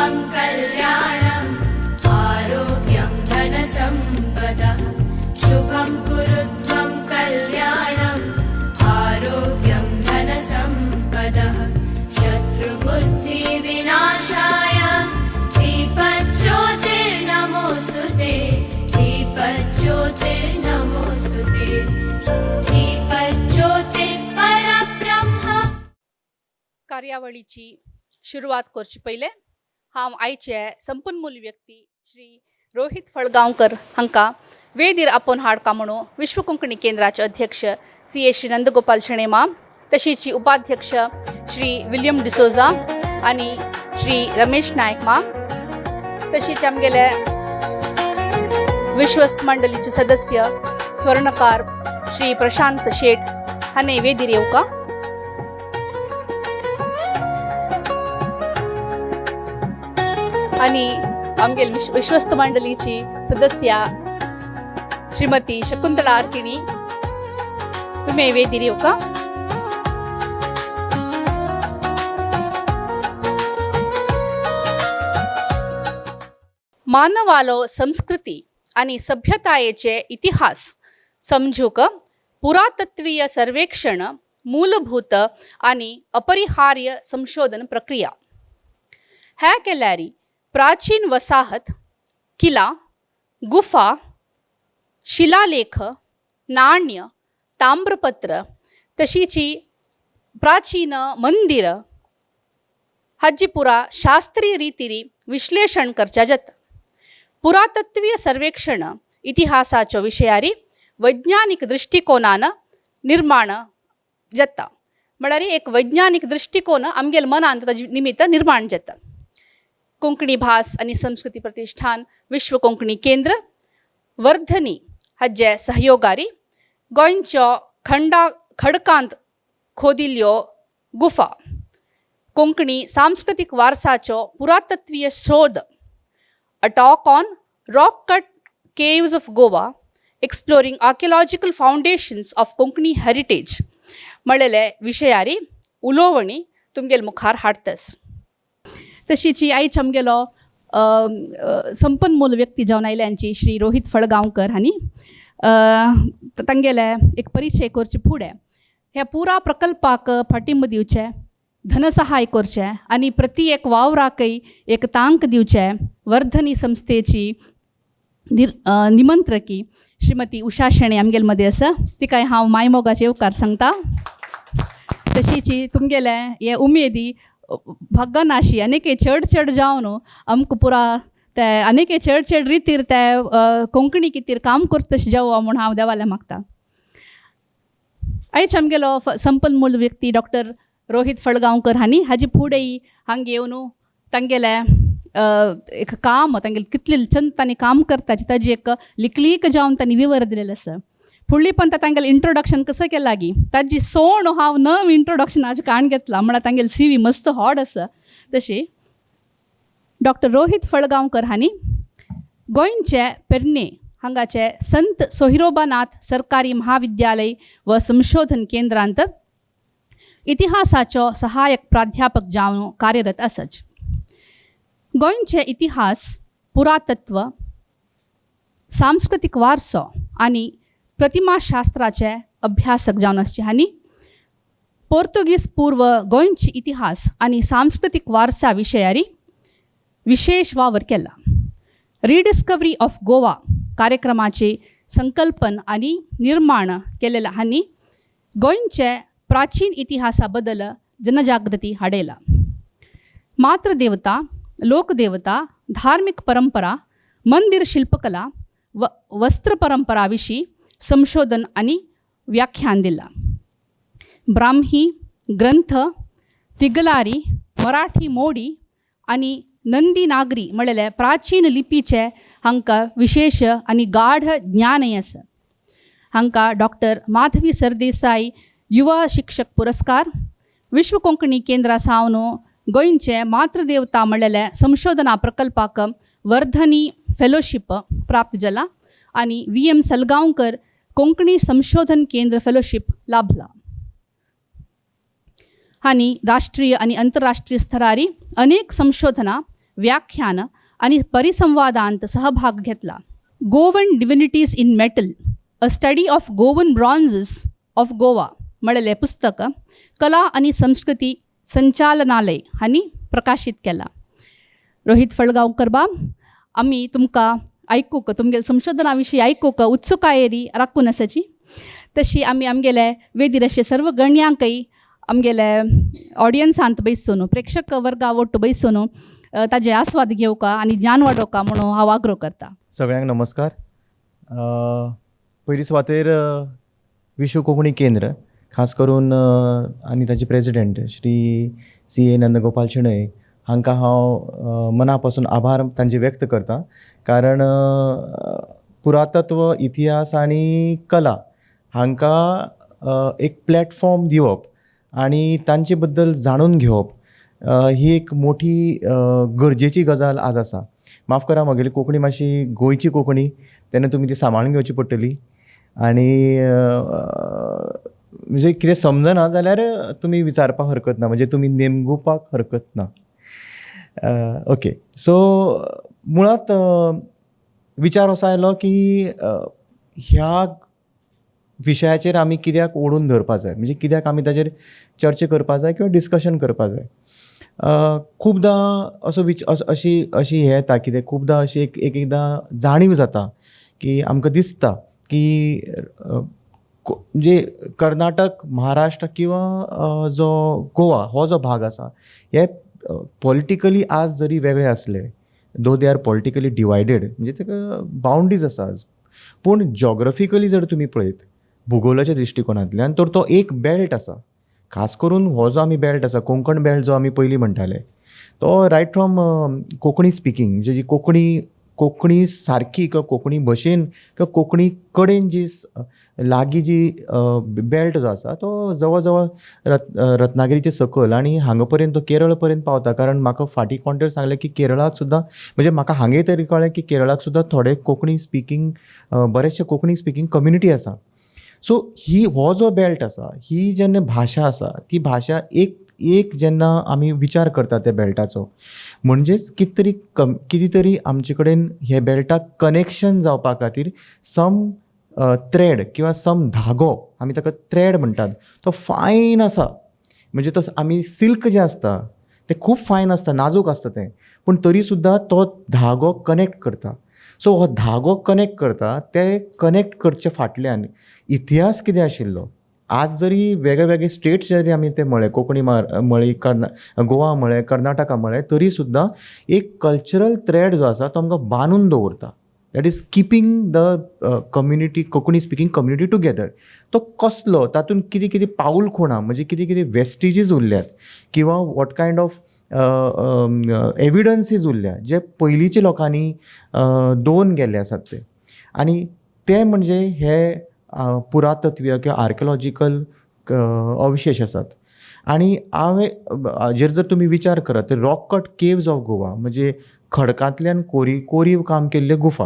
शुभं कल्याणम् आरोग्यं धनसम्पदः शुभं कुरु त्वं कल्याणम् आरोग्यं धनसम्पदः शत्रुबुद्धिविनाशाय दीपज्योतिर्नमोऽस्तुते दीपज्योतिर्नमोऽस्तुते दीपज्योतिर्परब्रह्म. कार्यावळीची सुरुवात करचे पहिले हांव आयचे संपन्मूल व्यक्ती श्री रोहित फळगांवकर हांकां वेदीर आपोवन हाडका म्हणून विश्व कोंकणी केंद्राचे अध्यक्ष CA श्री नंदगोपाल शणैमा, तशीच उपाध्यक्ष श्री विलियम डिसोजा आणि श्री रमेश नायक मा, तशीच आमगेले विश्वस्त मंडळीचे सदस्य स्वर्णकार श्री प्रशांत शेठ हाने वेदीर येवका. आणि आमगेल विश्वस्त मंडळीची सदस्य श्रीमती शकुंतला आर्किणी तुम्ही वेदीर येवका. मानवालो संस्कृती आणि सभ्यतायेचे इतिहास समजूक पुरातत्वीय सर्वेक्षण मूलभूत आणि अपरिहार्य संशोधन प्रक्रिया. ह्या केल्यारी प्राचीन वसाहत, किला, गुफा, शिलालेख, नाण्य, ताम्रपत्र तशीची प्राचीन मंदिर हाजी पुरा शास्त्रीय रितीरी विश्लेषण करच्या जाता. पुरातत्वीय सर्वेक्षण इतिहासाच्या विशयारी वैज्ञानिक दृष्टिकोनान निर्माण जाता. म्हळ्यार एक वैज्ञानिक दृष्टिकोन आमगेल मनान ताजे निमित्त निर्माण जाता. कोंकणी भास आणि संस्कृती प्रतिष्ठान विश्व कोंकणी केंद्र वर्धनी हाजे सहयोगारी गोंयच्यो खडकांत खोदिल्ल्यो गुफा, कोंकणी सांस्कृतिक वारसाचो पुरातत्वीय शोध, a talk on rock cut caves of Goa exploring archaeological foundations of Konkani heritage म्हणलेले विशयारी उलोवणी तुमगेल मुखार हाडतस. तशीच आयज आमगेलो संपन्मूल व्यक्ती जावन आयल्यांची श्री रोहित फळगांवकर हांणी तांगेले एक परिचय करचे फुडें ह्या पुरा प्रकल्पाक फाटींब दिवचे, धनसहाय करचे आणि प्रति एक वावराकय एक तांक दिवचे वर्धनी संस्थेची निमंत्रकी श्रीमती उषा शेणे आमगेल मध्ये आसा, तिकाय हांव मायमोगाचे येवकार सांगता. तशीच तुमगेले हे उमेदी भगनाशी अनेके चड जावन आमकां पुरा ते अनेके चड रितीर ते कोंकणी कितीर काम करता जावं म्हूण हांव देवाले मागता. आयज आमगेलो संपन्मूल व्यक्ती डॉक्टर रोहित फळगांवकर हांणी हाजे फुडें हांगा येवन तांगेले एक काम तांगेले कितले चंद तांणी काम करताची ताजी एक लिकलीक जावन तांणी विवर दिलेलो आसा. फुडली पण तांगेलें इंट्रोडक्शन कसं केलें लागी ताजी सोण हांव नव इंट्रोडक्शन हाजे काण घेतला. म्हळ्यार तांगेली CV मस्त हॉड आसा. तशी डॉक्टर रोहित फळगांवकर हांणी गोंयचे पेडणे हांगाचे संत सोहिरोबानाथ सरकारी महाविद्यालय व संशोधन केंद्रांत इतिहासाचो सहायक प्राध्यापक जावन कार्यरत आसात. गोंयचे इतिहास, पुरातत्व, सांस्कृतिक वारसो आणि प्रतिमाशास्त्राचे अभ्यासक जावन आसचे हांणी पोर्तुगीज पूर्व गोंयची इतिहास आणि सांस्कृतिक वारसा विशयारी विशेष वावर केला. रिडिस्कवरी ऑफ गोवा कार्यक्रमाचे संकल्पन आणि निर्माण केलेला हांणी गोंयचे प्राचीन इतिहासा बद्दल जनजागृती हाडयला. मातृदेवता, लोकदेवता, धार्मिक परंपरा, मंदिर शिल्पकला व वस्त्र परंपरा विशीं संशोधन आणि व्याख्यान दिला. ब्राह्मी ग्रंथ, तिगलारी, मराठी मोडी आणि नंदी नागरी म्हणलेले प्राचीन लिपीचे हांकां विशेष आणि गाढ ज्ञानय आसा. हांकां डॉक्टर माधवी सरदेसाई युवा शिक्षक पुरस्कार, विश्व कोंकणी केंद्रा सावन गोंयचे मातृदेवता म्हणलेल्या संशोधना प्रकल्पाक वर्धनी फेलोशिप प्राप्त जाला आणि VM सलगांवकर कोंकणी संशोधन केंद्र फेलोशिप लाभला. हांणी राष्ट्रीय आणि आंतरराष्ट्रीय स्तरारी अनेक संशोधना व्याख्यान आणि परिसंवादांत सहभाग घेतला. Goan divinities in metal, a study of Goan bronzes of Goa म्हणलें पुस्तक कला आणि संस्कृती संचालनालय हांणी प्रकाशीत केलां. रोहित फळगांवकर बाब, आमी तुमकां आयकूंक, तुमगेल्या संशोधना विशीं आयकूंक उत्सुकायेरी राखून आसाची. तशी आमी आमगेले वेदीर अशे सर्व गण्यांकय आमगेले ऑडियन्सांत बैसून, प्रेक्षक वर्गा वट्ट बैसून ताजे आस्वाद घेवका आनी ज्ञान वाडोवका म्हणून हांव आग्रो करता. सगळ्यांक नमस्कार. पयली सुवातेर विश्व कोंकणी केंद्र खास करून आनी ताचे प्रेसिडेंट श्री C.A. नंदगोपाल शेणय हांकां हांव मना पासून आभार तांचे व्यक्त करता. कारण पुरातत्व, इतिहास आनी कला हांकां एक प्लॅटफॉर्म दिवप आनी तांचे बद्दल जाणून घेवप ही एक मोठी गरजेची गजाल आज आसा. माफ करा, म्हगेली कोंकणी मातशी गोंयची कोंकणी, तेन्ना तुमी ती सांबाळून घेवची पडटली. आनी म्हणजे कितें समजना जाल्यार तुमी विचारपाक हरकत ना, म्हणजे तुमी नेमगुपाक हरकत ना. ओके, सो मुळात विचार असो आयलो की ह्या विशयाचेर आमी कित्याक ओडून धरपा जाय, म्हणजे कित्याक आमी ताचेर चर्चा करपा जाय किंवा डिस्कशन करपा जाय. खुबदां असो अशी हें येता, कितें खुबदां अशी एकदां जाणीव जाता की आमकां दिसता की म्हणजे कर्नाटक, महाराष्ट्र किंवा जो गोवा हो जो भाग आसा हे पॉलिटिकली आज जरी वेगळे असले, दो दे आर पॉलिटिकली डिवायडेड, म्हणजे ताका बाउंड्रीज आसा आज, पूण जॉग्रफिकली जर तुमी पळयत भुगोलाच्या दृश्टिकोनांतल्यान तर तो एक बेल्ट आसा. खास करून हो जो आमी बेल्ट आसा, कोंकण बेल्ट जो आमी पयलीं म्हणटाले, तो रायट फ्रॉम कोंकणी स्पिकींग, म्हणजे जी कोंकणी सारकी किंवा कोंकणी भशेन किंवा कोंकणी कडेन जी लागीं जी बेल्ट जो आसा तो जवळ जवळ रत्नागिरीचे सकयल आनी हांगा पर्यंत तो केरळ पर्यंत पावता. कारण म्हाका फाटीं कोण तरी सांगलें की केरळाक सुद्दां, म्हणजे म्हाका हांगे तरी कळ्ळें की केरळाक सुद्दां थोडे कोंकणी स्पिकींग, बरेचशे कोंकणी स्पिकींग कम्युनिटी आसा. सो हो जो बेल्ट आसा, ही जेन्ना भाशा आसा, ती भाशा एक जेन्ना आमी विचार करता त्या बेल्टाचो, म्हणजेच कितें तरी आमचे कडेन हे बेल्टाक कनेक्शन जावपा खातीर सम थ्रेड किंवा सम धागो, आमी ताका थ्रेड म्हणटात, तो फायन आसा. म्हणजे तो आमी सिल्क जें आसता तें खूब फायन आसता, नाजूक आसता तें, पूण तरी सुद्दां तो धागो कनेक्ट करता. सो हो धागो कनेक्ट करता, ते कनेक्ट करचे फाटल्यान इतिहास कितें आशिल्लो. आज जरी वेगळे वेगळे स्टेट्स जरी आमी ते म्हळे, कोंकणी म्हळी, गोवा म्हळें, कर्नाटका म्हळें, तरी सुद्दां एक कल्चरल थ्रेड जो आसा तो आमकां बांदून दवरता. That is keeping the community, Konkani speaking community together. तो कसलो, तातूंत कितें कितें पाऊल खुणां, म्हणजे कितें कितें वेस्टिजीस उरल्यात किंवा वॉट कायंड ऑफ एविडन्सीस उरल्या जे पयलींच्या लोकांनी दोन गेले आसात ते. आनी ते म्हणजे हे पुरातत्वीय किंवा आर्किओलॉजिकल अवशेश आसात. आनी हाजेर जर तुमी विचार करात तर rock cut caves of Goa, म्हणजे खडकांतल्यान कोरीव काम केल्ले गुफा,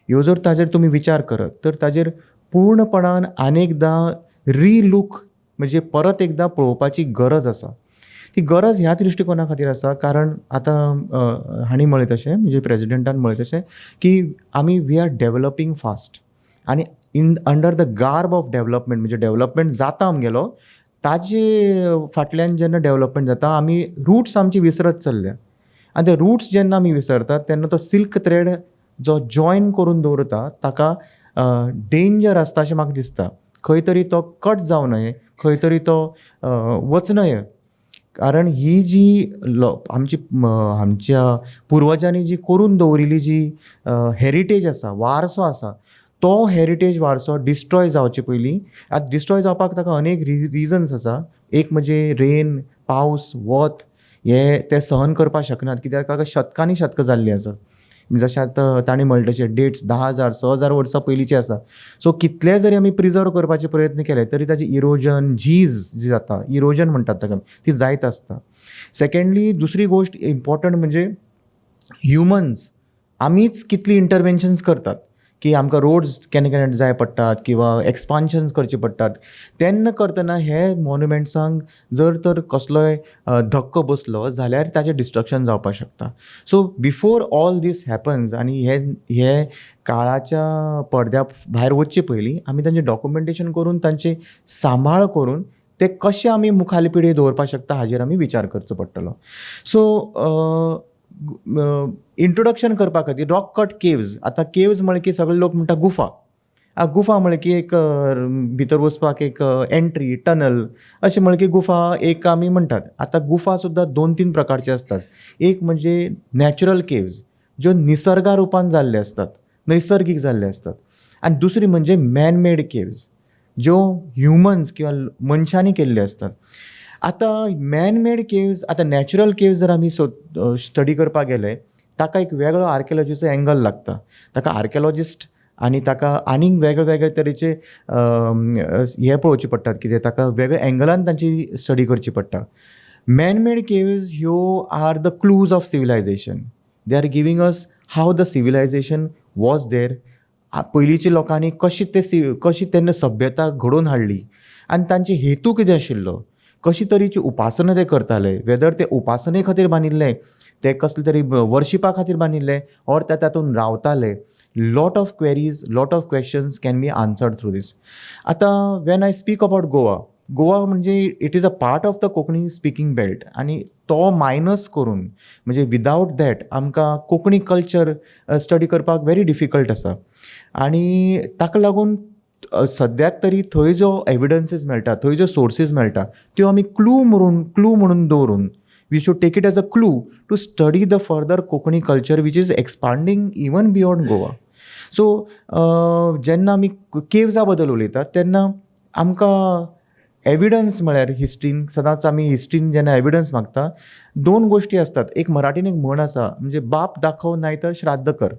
ह्यो जर ताजेर तुमी विचार करत तर ताजेर पूर्णपणान अनेकदां रिलूक, म्हणजे परत एकदां पळोवपाची गरज आसा. ती गरज ह्या दृश्टिकोना खातीर आसा कारण आतां हांणी म्हळें तशें, म्हणजे प्रेजिडेंटान म्हळें तशें की वी आर डेवलपिंग फास्ट आनी under the garb of development, म्हणजे डेवलपमेंट जाता आमगेलो, ताजे फाटल्यान जेन्ना डेवलपमेंट जाता आमी रुट्स आमची विसरत चल्ल्या. आनी ते रुट्स जेन्ना आमी विसरतात तेन्ना तो सिल्क थ्रेड जो जॉयन करून दवरता ताका डेंजर आसता अशें म्हाका दिसता. खंय तरी तो कट जावं नये, खंय तरी तो वचनये. कारण ही जी आमच्या पुर्वजांनी जी करून दवरिल्ली जी हेरिटेज आसा, वारसो आसा, तो हेरिटेज वारसो डिस्ट्रॉय जावचे पयलीं, आतां डिस्ट्रॉय जावपाक ताका अनेक रिजन्स आसा. एक म्हणजे रेन, पावस, वत हे ते सहन करपाक शकनात, कित्याक ताका शतकांनी शतकां जाल्लीं आसात. जशें आतां ताणें म्हणलें तशें डेट्स 10,000 6,000 वर्सां पयलींचे आसा. सो कितले जरी आमी प्रिजर्व करपाचे प्रयत्न केले तरी ताची इरोजन, झीज जी जाता, इरोजन म्हणटात ताका, ती जायत आसता. सेकेंडली दुसरी गोश्ट इम्पॉर्टंट म्हणजे ह्युमन्स, आमीच कितली इंटरवेन्शन्स करतात की आमकां रोड्स केन्ना केन्ना जाय पडटात किंवा एक्सपान्शन करचे पडटात, तेन्ना करतना हे मॉन्युमेंट्सांक जर तर कसलोय धक्को बसलो जाल्यार ताचें डिस्ट्रक्शन जावपाक शकता. So before all these happens आनी हे काळाच्या पडद्या भायर वच्चे पयलीं आमी तांचें डॉक्युमेंटेशन करून तांचे सांबाळ करून ते कशें आमी मुखाले पिळगेक दवरपाक शकता हाजेर आमी विचार करचो पडटलो. सो इंट्रोडक्शन करपा खातीर रॉक कट केव्ज. आतां केव्ज म्हळ्यार की सगळे लोक म्हणटा गुफा. गुफा म्हळ्यार की एक भितर वचपाक एक एंट्री टनल अशें म्हळ्यार की गुफा एक आमी म्हणटात. आतां गुफा सुद्दां 2-3 प्रकारचे असतात. एक म्हणजे नॅचरल केव्ज ज्यो निसर्गा रुपान जाल्ले असतात, नैसर्गीक जाल्ले असतात. आनी दुसरी म्हणजे मॅन मेड केव्ज ज्यो ह्युमन्स किंवा मनशांनी केल्ले असतात. आतां मॅन मेड केव्ज, आतां नॅचरल केव्ज जर आमी स्टडी करपाक गेले ताका एक वेगळो आर्किओलॉजीचो एंगल लागता. ताका आर्किओलॉजिस्ट आनी ताका आनीक वेगळे तरेचे हे पळोवचे पडटात, कितें ताका वेगळ्या एंगलान तांची स्टडी करची पडटा. मॅन मेड केव्ज ह्यो are the clues of civilization. They are giving us how the civilization was there. पयलींच्या लोकांनी कशी तेन्ना सभ्यता घडोवन हाडली आनी तांचे हेतू कितें आशिल्लो, कशी तरेची उपासना ते करताले, वेदर ते उपासने खातीर बांदिल्ले, ते कसले तरी वर्शिपा खातीर बांदिल्ले ऑर ते तातूंत रावताले. Lot of queries, lot of questions can be answered through these. आतां when I speak about Goa म्हणजे it is a part of the Konkani speaking belt आनी तो मायनस करून म्हणजे विदावट दॅट आमकां कोंकणी कल्चर स्टडी करपाक व्हेरी डिफिकल्ट आसा. आनी ताका लागून सद्याक तरी थंय जो एविडन्सीस मेळटा, थंय ज्यो सोर्सीस मेळटा त्यो आमी क्लू म्हणून दवरून we should take it as a clue to study the further Konkani culture which is expanding even beyond Goa. So जेन्ना आमी केव्जा बद्दल उलयतात तेन्ना आमकां एविडन्स म्हळ्यार हिस्ट्रीन सदांच आमी हिस्ट्रीन जेन्ना एविडन्स मागता 2 गोश्टी असतात. एक मराठीन एक म्हण आसा म्हणजे बाप दाखव नाहीतर श्राद्ध कर.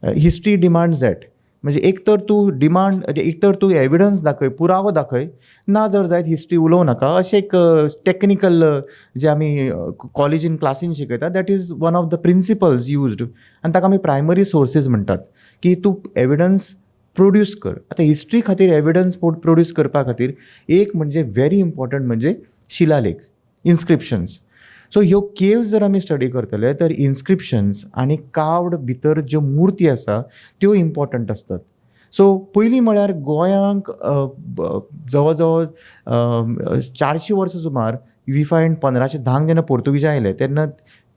History demands that. म्हणजे एक तर तूं एविडन्स दाखय, पुरावो दाखय, ना जर जायत हिस्ट्री उलोवं नाका. अशें एक टॅक्निकल जे आमी कॉलेजीन क्लासीन शिकयतात that is one of the principles used आनी ताका आमी प्रायमरी सोर्सीस म्हणटात की तूं एविडन्स प्रोड्यूस कर. आतां हिस्ट्री खातीर एविडन्स प्रोड्यूस करपा खातीर एक म्हणजे व्हेरी इम्पॉर्टंट म्हणजे शिलालेख, इन्स्क्रिप्शन्स. सो ह्यो केव्ज जर आमी स्टडी करतले तर इन्स्क्रिप्शन्स आनी कार्वड भितर ज्यो मुर्ती आसा त्यो इम्पॉर्टंट असतात. सो पयलीं म्हळ्यार गोंयांक जवळ जवळ 400 वर्सां सुमार वी फायंड 1510 जेन्ना पोर्तुगीज आयले तेन्ना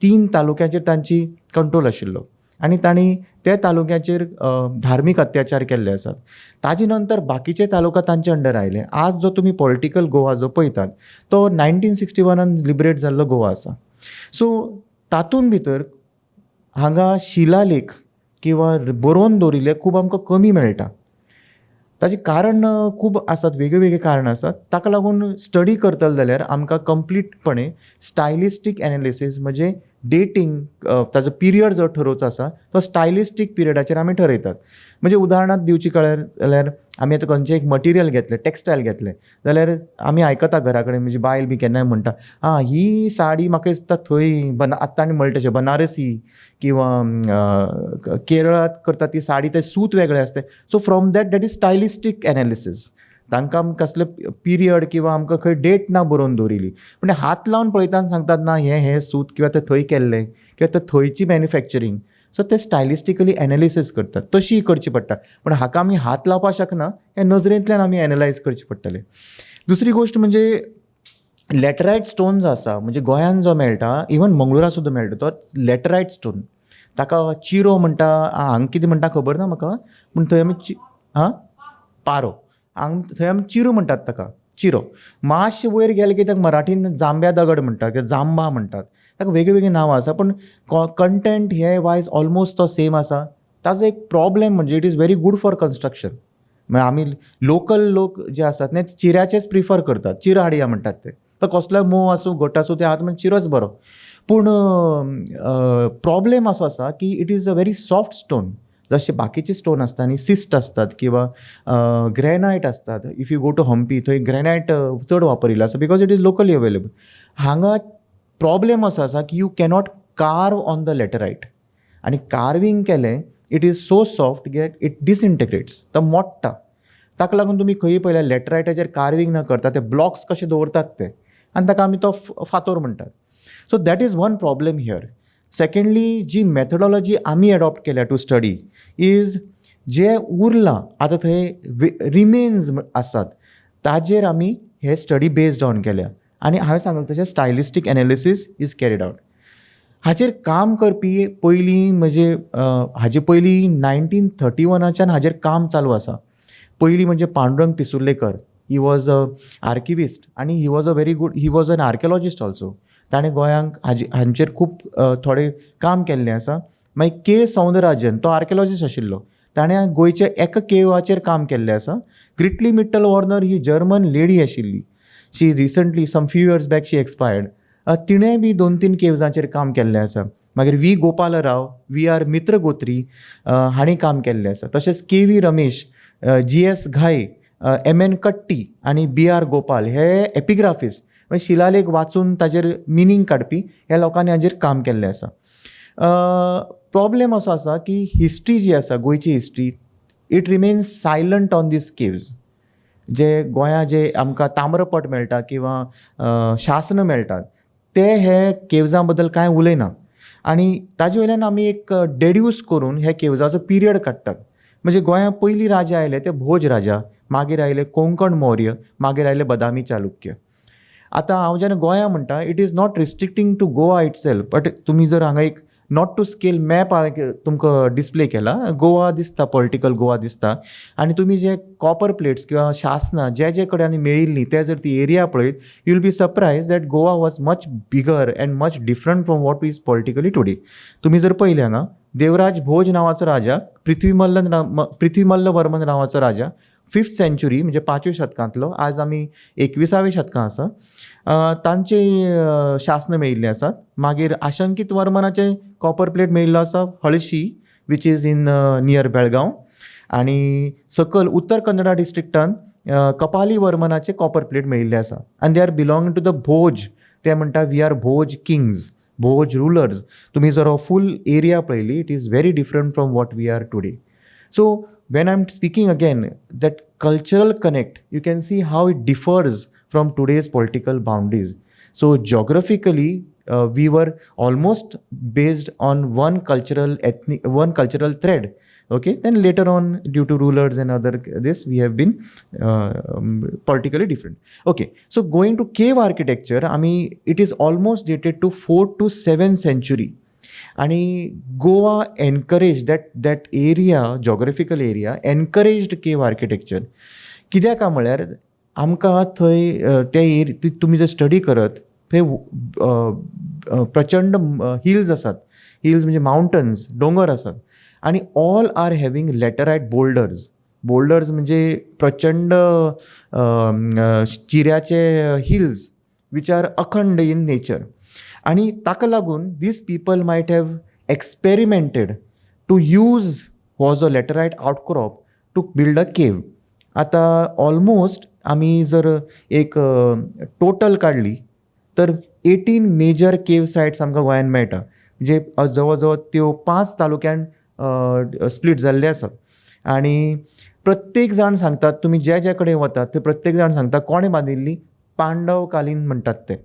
3 तालुक्यांचेर तांची कंट्रोल आशिल्लो आनी तांणी त्या तालुक्यांचेर धार्मीक अत्याचार केल्ले आसात. ताजे नंतर बाकीचे तालुका तांचे अंडर आयले. आज जो तुमी पॉलिटिकल गोवा जो पळयतात तो 1961 लिबरेट जाल्लो गोवा आसा. सो तातूंत भितर हांगा शिलालेख किंवा बरोवन दवरिल्ले खूब आमकां कमी मेळटा. ताचें कारण खूब आसात, वेगळीं कारणां आसात. ताका लागून स्टडी करतले जाल्यार आमकां कंप्लीटपणे स्टायलिस्टीक एनालिसीस म्हणजे डेटींग ताजो पिरियड जो ठरोवचो आसा तो स्टायलिस्टीक पिरियडाचेर आमी ठरयतात. म्हणजे उदाहरणांत दिवची कळ्यार जाल्यार आमी आतां खंयचें एक मटिरियल घेतलें, टेक्स्टायल घेतलें जाल्यार आमी आयकता घरा कडेन म्हणजे बायल बी केन्नाय म्हणटा ही साडी म्हाका दिसता थंय आतां आनी म्हणटा तशें बनारसी किंवा केरळांत करता ती साडी ते सूत वेगळे आसता. So from that is stylistic analysis. तांकां कसले पिरियड किंवा आमकां खंय डेट ना बरोवन दवरिली म्हणजे हात लावन पळयतना सांगतात ना हे सूत किंवा ते थंय केल्लें किंवा ते थंयची मॅन्युफॅक्चरींग. सो ते स्टायलिस्टिकली एनालिसीस करतात, तशी करची पडटा. पण हाका आमी हात लावपाक शकना, हे नजरेंतल्यान आमी एनालायज करचे पडटले. दुसरी गोश्ट म्हणजे लॅटरायट स्टोन जो आसा म्हणजे गोंयान जो मेळटा, इवन मंगळुरा सुद्दां मेळटा तो लॅटरायट स्टोन. ताका चिरो म्हणटा, हांगा कितें म्हणटा खबर ना म्हाका, पूण थंय आमी पारो थंय आमी चिरो म्हणटात. ताका चिरो. मातशें वयर गेले की ताका मराठीन जांब्या दगड म्हणटात किंवां जांबा म्हणटात. ताका वेगळीं नांवां आसा पूण कंटेंट हे वायज ऑलमोस्ट तो सेम आसा. ताजो एक प्रॉब्लेम म्हणजे it is very good for construction. म्हणजे आमी लोकल लोक जे आसात ते चिऱ्याचेच प्रिफर करतात, चिरो हाडया म्हणटात ते. तो कसलोय मोव आसूं घट आसूं ते हात म्हणजे चिरोच बरो. पूण प्रॉब्लेम असो आसा की it is a very soft stone. जशे बाकीचे स्टोन आसता आनी सिस्ट असतात किंवा ग्रॅनायट असतात. If you go to Hampi थंय ग्रॅनायट चड वापरिल्लो आसा because it is locally available. हांगा प्रॉब्लेम असो आसा की you cannot carve on the laterite. आनी कार्विंग केलें it is so soft get it disintegrates तो मोडटा. ताका लागून तुमी खंय पळयल्यार लॅटरायटाचेर कार्विंग न करता ते ब्लॉक्स कशे दवरतात ते आनी ताका आमी तो फातोर म्हणटात. So that is one problem here. Secondly जी मॅथडॉलॉजी आमी एडॉप्ट केल्या टू स्टडी इज जे उरलां आतां थंय रिमेन्स आसात ताजेर आमी हे स्टडी बेस्ड ऑन केल्या आनी हांवें सांगलें तशें स्टायलिस्टीक एनालिसीस इज कॅरीड आउट. हाचेर काम करपी पयलीं म्हणजे हाजे पयलीं 1931च्यान हाजेर काम चालू आसा. पयलीं म्हणजे पांडुरंग पिसुर्लेकर, ही वॉज अ आर्किविस्ट आनी he was a very good, he was an archaeologist also. ताणें गोंयांक हांचेर खूब थोडें काम केल्लें आसा. मागीर के सौंदरराजन तो आर्किओलॉजिस्ट आशिल्लो, ताणें गोंयच्या एका केवाचेर काम केल्लें आसा. ग्रिटली मिट्टल वॉर्नर ही जर्मन लेडी आशिल्ली, she recently some few years back she expired. तिणें बी 2-3 केव्जांचेर काम केल्लें आसा. मागीर वी गोपालराव, वी आर मित्र गोत्री हांणी काम केल्लें आसा. तशेंच K V Ramesh, G S Ghai, M N Katti आनी बी आर गोपाल हे एपिग्राफिस्ट म्हणजे शिलालेख वाचून ताजेर मिनींग काडपी ह्या लोकांनी हाजेर काम केल्लें आसा. प्रॉब्लेम असो आसा की हिस्ट्री जी आसा गोंयची history it remains silent on these caves. जे गोंया जे आमकां ताम्रपट मेळटा किंवा शासन मेळटात ते हे केव्जां बद्दल कांय उलयना आनी ताजे वयल्यान आमी एक डेड्यूस करून हे केव्जाचो पिरियड काडटात. म्हणजे गोंया पयलीं राजा आयले ते भोज राजा, मागीर आयले कोंकण मौर्य, मागीर आयले बदामी चालुक्य. आतां हांव जेन्ना गोंया म्हणटा it is not restricting to Goa itself, but तुमी जर हांगा एक नॉट टू स्केल मॅप तुमकां डिस्प्ले केला, गोवा दिसता, पॉलिटिकल गोवा दिसता आनी तुमी जे कॉपर प्लेट्स किंवा शासनां जे जे कडेन मेळिल्लीं ते जर ती एरिया पळयत you will be surprise that Goa was much bigger and much different from what is politically today. तुमी जर पळयलें हांगा देवराज भोज नांवाचो राजा, पृथ्वीमल्ल वर्मन नांवाचो राजा 5th सेंच्युरी म्हणजे 5व्या शतकांतलो, आज आमी 21व्या शतकां आसा, तांचे शासन मेळिल्ले आसात. मागीर आशंकीत वर्मनाचे कॉपर प्लेट मेळिल्लो आसा Halshi which is in near Belgaum आनी सकयल उत्तर कन्नडा डिस्ट्रिक्टान कपाली वर्मनाचे कॉपर प्लेट मेळिल्ले आसा आनी they are belonging to the Bhoja. ते म्हणटा we are Bhoja kings, Bhoja rulers. तुमी जर हो फूल एरिया पळयली it is very different from what we are today. So when I'm speaking again, that cultural connect, you can see how it differs from today's political boundaries. So geographically, we were almost based on one cultural thread. Okay, then later on, due to rulers and other this, we have been politically different. Okay, so going to cave architecture, I mean, it is almost dated to 4th to 7th century. आणि Goa encourage that area, geographical area encouraged केव architecture. कित्याक काय म्हळ्यार आमकां थंय ते तुमी जर स्टडी करत थंय प्रचंड हिल्स आसात, हिल्स म्हणजे माउंटन्स, दोंगर आसात आनी all are having laterite boulders म्हणजे प्रचंड चिऱ्याचे हिल्स वीच आर अखंड इन नेचर. आणि ताका लागून these people might have experimented to use was a laterite outcrop to build a cave. आतां ऑलमोस्ट आमी जर एक टोटल काडली तर 18 मेजर केव सायट्स आमकां गोंयांत मेळटा, जे जवळ जवळ त्यो 5 तालुक्यान स्प्लीट जाल्ले आसात. आनी प्रत्येक जाण सांगतात, तुमी जे कडेन वतात ते प्रत्येक जाण सांगता कोणें बांदिल्ली, पांडव कालीन म्हणटात ते.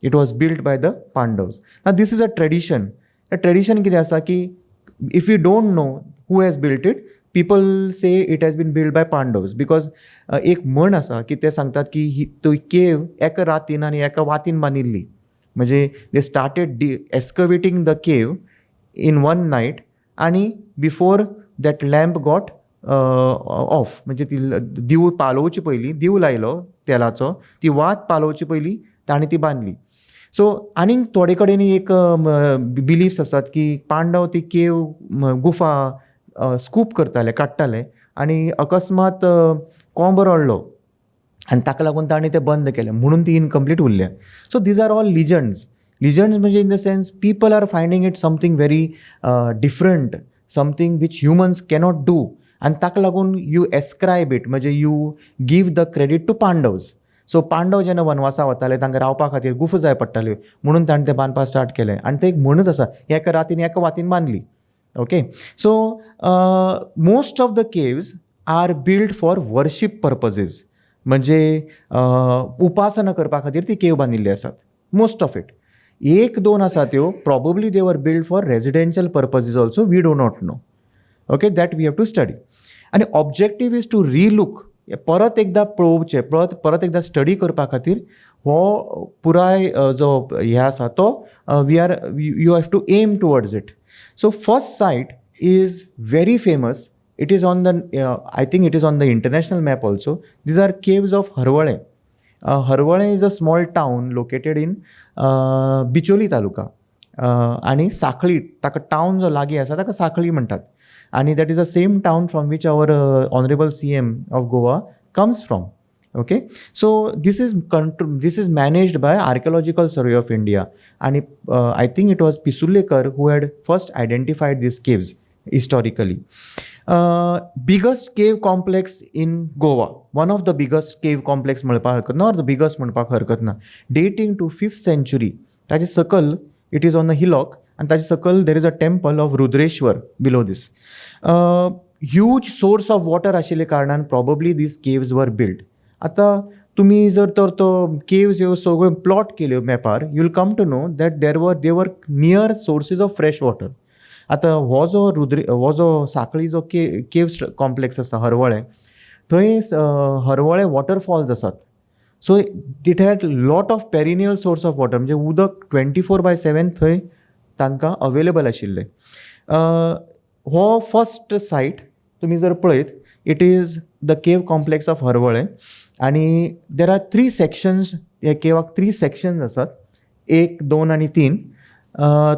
It was build by the Pandavas. ना this is a tradition. Tradition कितें आसा की if you don't know who has built it, people say it has been build by Pandavas because एक म्हण आसा की ते सांगतात की ही तो केव एका रातीन आनी एका वातीन बांदिल्ली. म्हणजे they started excavating the cave in one night आनी before that lamp got off, म्हणजे ती दिव पालोवची पयलीं, दिव लायलो तेलाचो, ती वात पालोवची पयलीं ताणें ती बांदली. सो आनीक थोडे कडेन एक बिलिफ्स आसात की पांडव ती केव गुफा स्कूप करताले, काडटाले आनी अकस्मात कोंब रडलो आनी ताका लागून ताणें तें बंद केलें म्हणून ती इनकम्प्लीट उरल्या. So these are all legends म्हणजे in the sense people are finding it something very different, something which humans cannot do आनी ताका लागून यू एस्क्रायब इट, म्हणजे you give the credit to Pandavs. So Pandav जेन्ना वनवासा वताले तांकां रावपा खातीर गुफो जाय पडटाल्यो म्हणून ताणें तें बांदपाक स्टार्ट केलें. आनी तें एक म्हणूच आसा, एका रातीन एका वातीन बांदली. Okay, so most of the caves are built for worship purposes. म्हणजे उपासना करपा खातीर ती केव बांदिल्ली आसात, मोस्ट ऑफ इट. एक दोन आसा त्यो probably they were build for residential purposes also, we do not know. Okay, that we have to study. आनी ऑब्जेक्टीव इज टू रिलूक, परत एकदा पळोवचें, परत एकदा स्टडी करपा खातीर हो पुराय जो हे आसा तो you have to aim towards it. So first site is very famous. It is on the, I think it is on the international map also. These are caves of Harwale. Harwale is a small town located in Bicholi तालुका. आणि साखळी, ताका town जो लागीं आसा ताका साखळी म्हणटात. आणि that is the same town from which our honorable CM of Goa comes from. Okay, so this is managed by Archaeological Survey of India, and I think it was Pisulekar who had first identified these caves historically. Biggest cave complex in Goa, one of the biggest cave complex म्हणपाक हरकत ना, or the biggest म्हणपाक हरकत ना, dating to 5th century. ताजे सकल, it is on a hillock, and ताजे सकल there is a temple of Rudreshwar below this. Huge source of water आशिल्ले कारणान probably these caves were built. आता तुम्ही जर तर तो केव्स ह्यो सगळ्यो प्लॉट केल्यो मॅपार, you will come to know that they were near sources of fresh water. आतां हो जो साखळी जो केव्स कॉम्प्लेक्स आसा हरवळे, थंय हरवळे वॉटरफॉल्स आसात. So it had lot of perennial source of water, म्हणजे उदक 24/7 थंय तांकां अवेलेबल आशिल्लें. हो फर्स्ट सायट तुमी जर पळयत, it is the cave complex of Harvalem. आणि देर आर 3 सेक्शन्स, ह्या केवाक 3 सेक्शन्स आसात, 1, 2 आणि 3.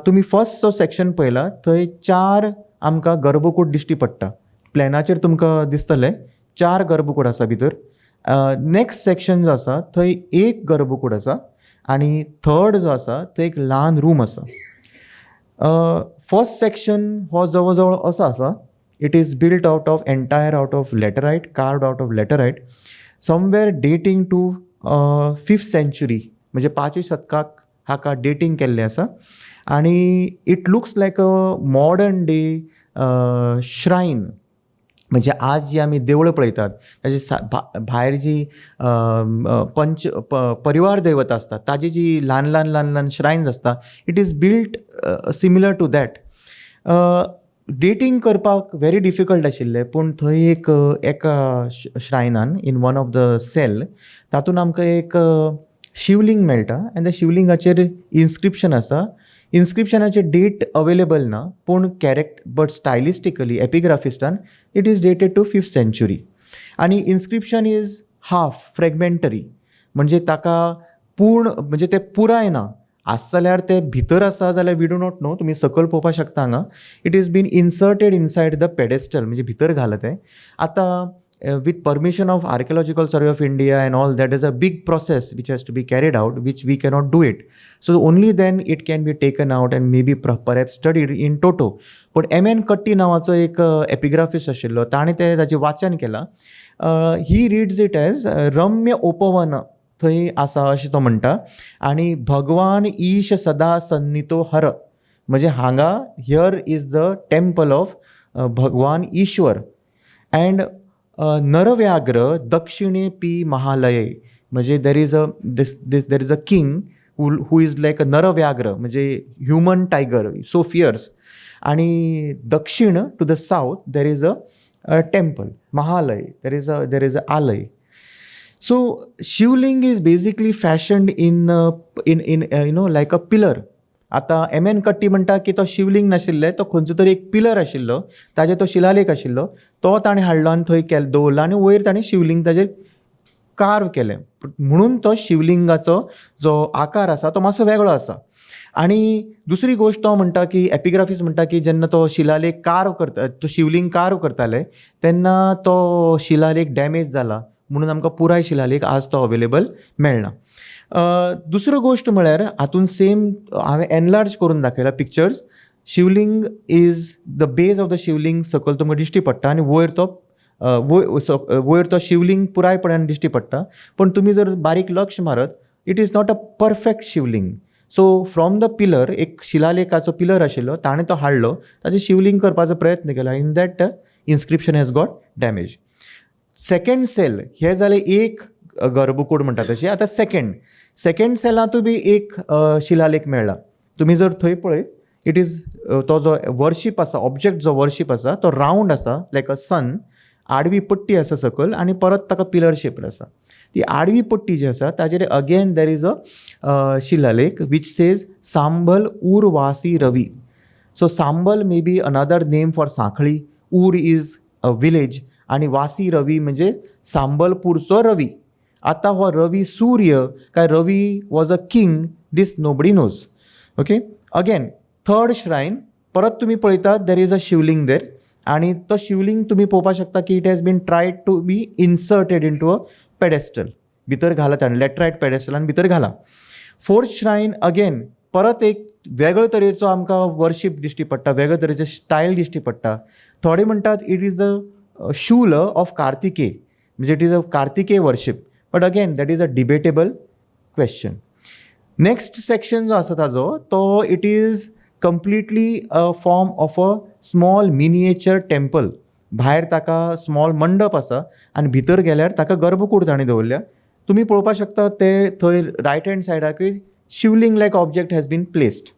तुमी फर्स्ट जो सेक्शन पळयला थंय 4 आमकां गर्भकूट दिश्टी पडटा. प्लॅनाचेर तुमकां दिसतलें 4 गर्भकूट आसा भितर. नेक्स्ट सेक्शन जो आसा थंय 1 गर्भकूट आसा, आणि थर्ड जो आसा थंय एक ल्हान रूम आसा. फर्स्ट सेक्शन हो जवळ जवळ असो आसा, it is built out of laterite, carved out of laterite, somewhere dating to 5th century, म्हणजे 5वी शतकाक हाका डेटिंग केल्लें आसा. आणि it looks like a modern day shrine. म्हणजे आज जी आमी देवळां पळयतात ताजे भायर जी परिवार दैवत आसता ताजी जी ल्हान ल्हान श्रायन्स आसता, it is built similar to that. Dating करपाक व्हेरी डिफिकल्ट आशिल्लें, पूण थंय एका श्रायनान in one of the cell तातूंत आमकां एक शिवलिंग मेळटा, आनी त्या शिवलिंगाचेर इन्स्क्रिप्शन आसा. इन्स्क्रिप्शनाचेर डेट अवेलेबल ना, पूण बट स्टायलिस्टिकली एपिग्राफिस्टान it is dated to 5th century. आनी इन्स्क्रिप्शन इज हाफ फ्रॅगमेंटरी, म्हणजे ताका म्हणजे ते पुराय ना. आसल्यार ते भितर आसा जाल्यार वी डू नॉट नो, तुमी सकयल पळोवपाक शकता हांगा. It is been inserted inside the pedestal, म्हणजे भितर घाला ते. आतां with permission of Archaeological Survey of India and all, that is a big process which has to be carried out, which we cannot do it. So only then it can be taken out and maybe perhaps studied in toto. पण M.N. कट्टी नावाचो एक एपिग्राफिस्ट आशिल्लो, ताणें ताचें वाचन केलां. ही reads it age रम्य उपवन थंय आसा अशें तो म्हणटा. आनी भगवान ईश सदा सन्नितो हर, म्हणजे हांगा here is the temple of Bhagwan Ishwar. And नरव्याघ्र दक्षिणेपी महालये, म्हणजे there is a king who is like a नरव्याघ्र, म्हणजे ह्युमन टायगर, सो फियर्स. आणि दक्षिण to the south there is a temple, महालय, देर इज अ आलय. So Shivling is basically fashioned in you know like a pillar. आतां M.N. कट्टी म्हणटा की तो शिवलिंग नाशिल्ले, तो खंयचो तरी एक पिलर आशिल्लो, ताजेर तो शिलालेख आशिल्लो, तो ताणें हाडलो आनी थंय दवरलो, आनी वयर ताणें शिवलिंग ताजेर कार्व केलें. म्हणून तो शिवलिंगाचो जो आकार आसा तो मातसो वेगळो आसा. आनी दुसरी गोश्ट तो म्हणटा की एपिग्राफिस्ट म्हणटा की जेन्ना तो शिलालेख कार्व करता, तो शिवलिंग कार्व करताले तेन्ना तो शिलालेख डॅमेज जाला, म्हणून आमकां पुराय शिलालेख आज तो अवेलेबल मेळना. दुसरो गोश्ट म्हळ्यार हातून सेम हांवें एनलार्ज करून दाखयला pictures. Shivling is the base of the Shivling सकयल तुमकां दिश्टी पडटा, आनी वयर तो शिवलिंग पुरायपणान दिश्टी पडटा. पण तुमी जर बारीक लक्ष मारत, it is not a perfect Shivling. So from the pillar एक शिलालेखाचो पिलर आशिल्लो ताणें तो हाडलो, ताजें शिवलिंग करपाचो प्रयत्न केलो, in that inscription has got damage. Second cell हे जालें एक गर्भकूड म्हणटा तशी. आतां सेकंड सेलांतूय बी एक शिलालेख मेळ्ळा. तुमी जर थंय पळयत, इट इज तो जो वर्शीप आसा, ऑब्जेक्ट जो वर्शीप आसा तो रावंड आसा लायक अ सन, आडवी पट्टी आसा सकयल आनी परत ताका पिलर शेप्ड आसा. ती आडवी पट्टी जी आसा ताजेर अगेन देर इज अ शिलालेख वीच सेज सांबल उरवासी Ravi. So Sambal may be another name for Sankhali, उर इज अ विलेज आनी वासी रवी म्हणजे सांबलपूरचो रवी. आतां हो रवी सूर्य काय Ravi was a king, this nobody knows. Okay, again third shrine परत तुमी पळयतात देर इज अ शिवलिंग देर, आनी तो शिवलिंग तुमी पळोवपाक शकता की it has been tried to be inserted into a pedestal. भितर घाला ताणें लॅटरायट पेडेस्टलान भितर घाला. फोर्थ श्रायन अगेन परत एक वेगळे तरेचो आमकां वर्शीप दिश्टी पडटा, वेगळे तरेचें स्टायल दिश्टी पडटा. थोडे म्हणटात इट इज अ शूल ऑफ कार्तिकेय, म्हणजे it is a Kartikeya worship, but again that is a debatable question. Next section जो आसा ताजो तो it is completely a form of a small miniature temple. भायर ताका स्मॉल मंडप आसा आनी भितर गेल्यार ताका गर्भकूड ताणें दवरल्या. तुमी पळोवपाक शकता ते थंय रायट हँड सायडाकूय Shivling like object has been placed.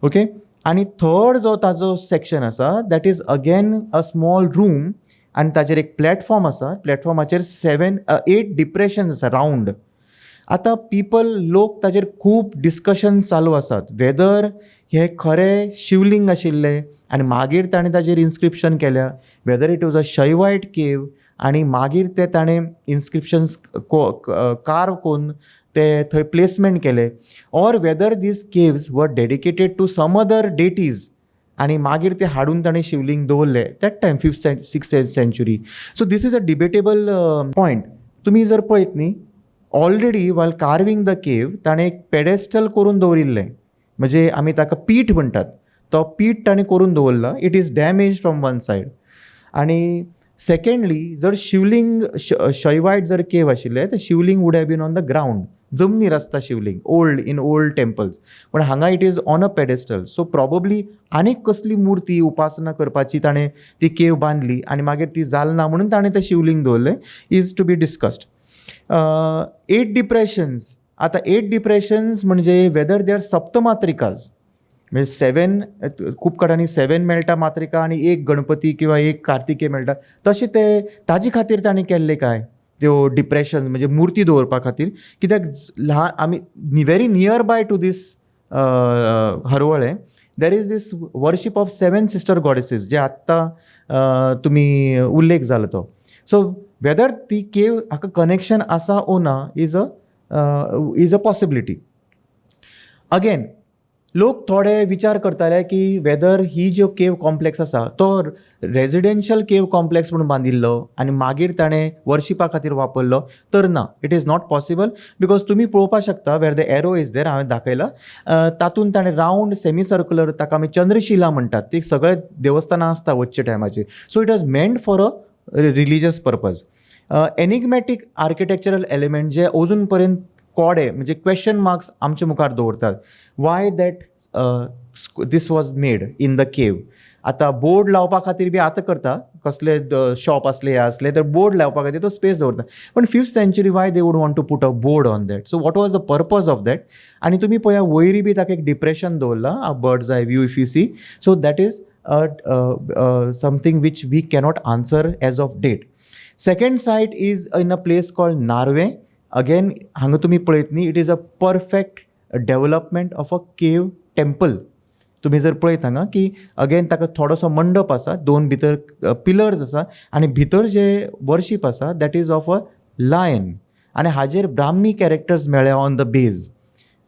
Okay, आनी थर्ड जो ताजो सेक्शन आसा that is again a small room आनी ताजेर एक प्लॅटफॉर्म आसा. प्लॅटफॉर्माचेर 8 डिप्रेशन्स आसा रावंड. आतां लोक ताजेर खूब डिस्कशन चालू आसात वेदर हे खरें शिवलिंग आशिल्लें आनी मागीर ताणें ताजेर इन्स्क्रिप्शन केल्या, वेदर इट वॉज अ शैवायट केव आनी मागीर ते ताणें इन्स्क्रिप्शन्स कार्व करून ते थंय प्लेसमेंट केले, or whether these caves were dedicated to some other deities आनी मागीर ते हाडून ताणें शिवलिंग दवरले that time 5th-6th century. So this is a debatable point. तुमी जर पळयत न्ही, already vial carving the cave ताणें एक पेडेस्टल करून दवरिल्लें, म्हणजे आमी ताका पीठ म्हणटात, तो पीठ ताणें करून दवरला. It is damage from one side. आनी सेकंडली जर शिवलिंग शैवायट जर केव आशिल्ले तर Shivling would have been on the ground, जमनीर आसता शिवलिंग ओल्ड टेम्पल्स, पण हांगा it is on a pedestal. So probably आनीक कसली मुर्ती उपासना करपाची ताणें ती केव बांदली आनी मागीर ती जालना म्हणून ताणें तें शिवलिंग दवरलें, is to be discussed. 8 depressions. आतां 8 डिप्रेशन्स म्हणजे वेदर दे आर सप्तमात्रिकाज, म्हणजे 7 खूब कडांनी 7 मेळटा मात्रिका आनी एक गणपती किंवा एक कार्तिकेय मेळटा. तशें ते ताजे खातीर ताणें केल्ले काय त्यो डिप्रेशन म्हणजे मुर्ती दवरपा खातीर, कित्याक आमी very near by to this Harvalem there is this worship of 7 sister goddesses जे आत्तां तुमी उल्लेख जालो तो. सो वेदर ती केव हाका कनेक्शन आसा ओ ना इज अ पॉसिबिलिटी. अगेन लोक थोडे विचार करताले की वेदर ही ज्यो केव कॉम्प्लेक्स आसा तो रेजिडेन्शियल केव कॉम्प्लेक्स म्हणून बांदिल्लो आनी मागीर ताणें वर्शिपा खातीर वापरलो, तर ना, it is not possible. Because तुमी पळोवपाक शकता वेर द एरो इज देर, हांवें दाखयला, तातूंत ताणें रावंड सेमी सर्क्युलर, ताका आमी चंद्रशिला म्हणटात, ती सगळे देवस्थानां आसता वचचे टायमाचेर. So it was meant for a religious purpose. Enigmatic architectural element जे अजून पर्यंत कोडे म्हणजे क्वेश्चन मार्क्स आमच्या मुखार दवरतात, why that this was made in the cave. आतां बोर्ड लावपा खातीर बी आतां करता, कसले शॉप असले हे असले तर बोर्ड लावपा खातीर तो स्पेस दवरता, पण 5th century why they would want to put a board on that. So what was the purpose of that. आनी तुमी पळया वयरी बी ताका एक डिप्रेशन दवरला, a bird's eye view if you see. So that is something which we cannot answer as of date. Second site is in a place called Narve. Again हांगा तुमी पळयत न्ही, it is a perfect development of a cave temple. तुमी जर पळयत हांगा की again ताका थोडोसो मंडप आसा, 2 भितर पिलर्स आसा आनी भितर जे वर्शीप आसा that is of a lion आनी हाजेर ब्राह्मी कॅरेक्टर्स मेळ्ळे on the base.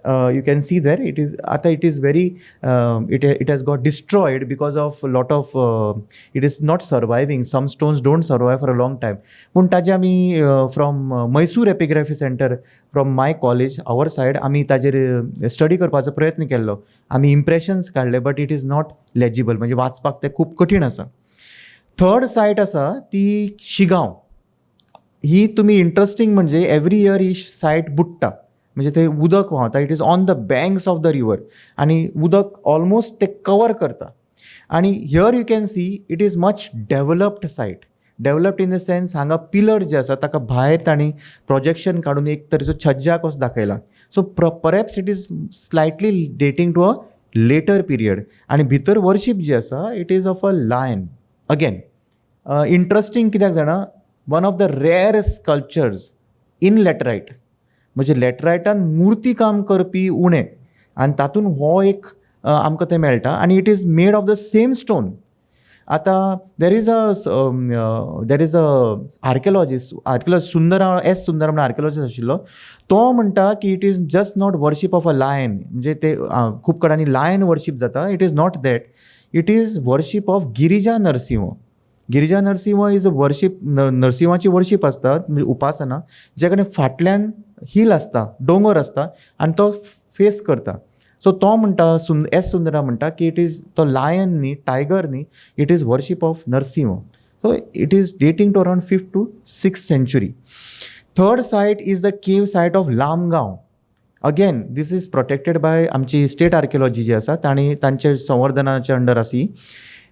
you can see there it is ata it is very it has got destroyed because of a lot of it is not surviving. Some stones don't survive for a long time. Pun taje ami from Mysore Epigraphy Center from my college our side ami tajer study करपाचो प्रयत्न केल्लो, आमी impressions काडले, but it is not legible, म्हणजे वाचपाक ते खूब कठीण आसा. थर्ड सायट आसा ती शिगांव. ही तुमी इंटरेस्टिंग म्हणजे एवरी इयर ही सायट बुडटा म्हणजे ते उदक व्हांवता, it is on the banks of the river आणि उदक ऑलमोस्ट ते कवर करता. आणि here you can see it is much developed site. Developed in the sense हांगा पिलर जे आसा ताका भायर तांणी प्रोजेक्शन काडून एक तरेचो छज्जा कसो दाखयला. So perhaps it is slightly dating to a later period. आणि भितर वर्शीप जी आसा it is of a lion. Again interesting कित्याक जाणा, one of the rare sculptures in laterite. म्हणजे लॅटरायटान मूर्ती काम करपी उणें आनी तातूंत हो एक आमकां तें मेळटा. आनी it is made of the same stone. आतां there is a archaeologist Sundaram S Sundaram म्हणून आर्किओलॉजिस्ट आशिल्लो. तो म्हणटा की it is just not worship of a lion. म्हणजे ते खूब कडांनी लायन वर्शीप जाता. It is not that. It is worship of Girija Narasimha. Girija Narasimha is a worship. नरसिंहाची वर्शीप आसता म्हणजे उपासना, जे कडेन फाटल्यान हिल आसता, दोंगर आसता आनी तो फेस करता. सो तो म्हणटा एस सुंदरा म्हणटा की इट इज तो लायन न्ही, टायगर न्ही, it is worship of Narasimha. So it is dating to around 5th to 6th century. Third site is the cave site of Lamgaon. Again this is protected by आमची state archaeology जी आसा तांचे संवर्धनाच्या under आसी.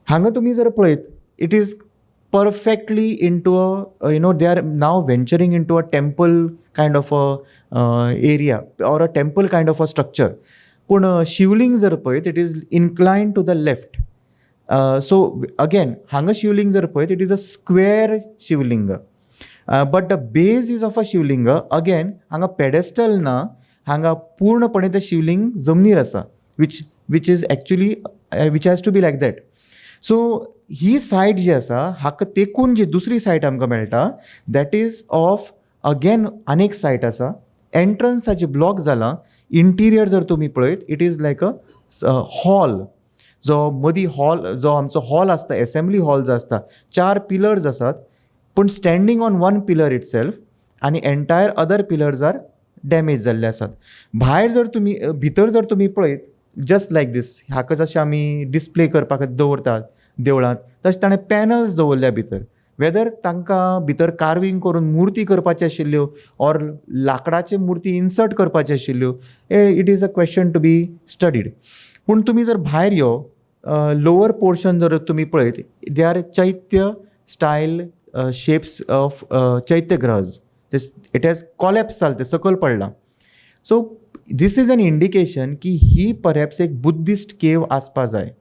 हांगा तुमी जर पळयत it is perfectly into a they are now venturing into a temple kind of a area or a temple kind of a structure. पण शिवलिंग जर पळयत it is inclined to the left. So again हांगा शिवलिंग जर पळयत it is a square shivling. But the base is of a shivling. Again हांगा pedestal ना, हांगा पूर्णपणे तें शिवलिंग जमनीर आसा which is actually which has to be like that. So ही सायट जी आसा हाका तेकून जी दुसरी सायट आमकां मेळटा दॅट इज ऑफ अगेन आनीक सायट आसा. एंट्रन्स ताची ब्लॉक जाला. इंटिरियर जर तुमी पळयत it is like a hall. जो मदीं हॉल जो आमचो हॉल आसता, एसेंब्ली हॉल जो आसता, 4 पिलर्स आसात पूण standing on 1 pillar itself आनी entire other pillars are damage जाल्ले आसात. भायर जर तुमी भितर जर तुमी पळयत जस्ट लायक दीस, हाका जशें आमी डिस्प्ले करपाक दवरतात देवळांत तशें ताणें पॅनल्स दवरल्या भितर. वेदर तांकां भितर कार्विंग करून मुर्ती करपाच्यो आशिल्ल्यो ऑर लाकडाच्यो मुर्ती इन्सर्ट करपाच्यो आशिल्ल्यो, it is a question to be studied. पूण तुमी जर भायर यो लोवर पोर्शन जर तुमी पळयत they are chaitya style shapes of chaitya ग्रहज. इट हॅज कॉलॅप्स जालें, ते सकयल पडलां. So this is an indication की ही परहॅप्स एक बुद्धिस्ट केव आसपा जाय.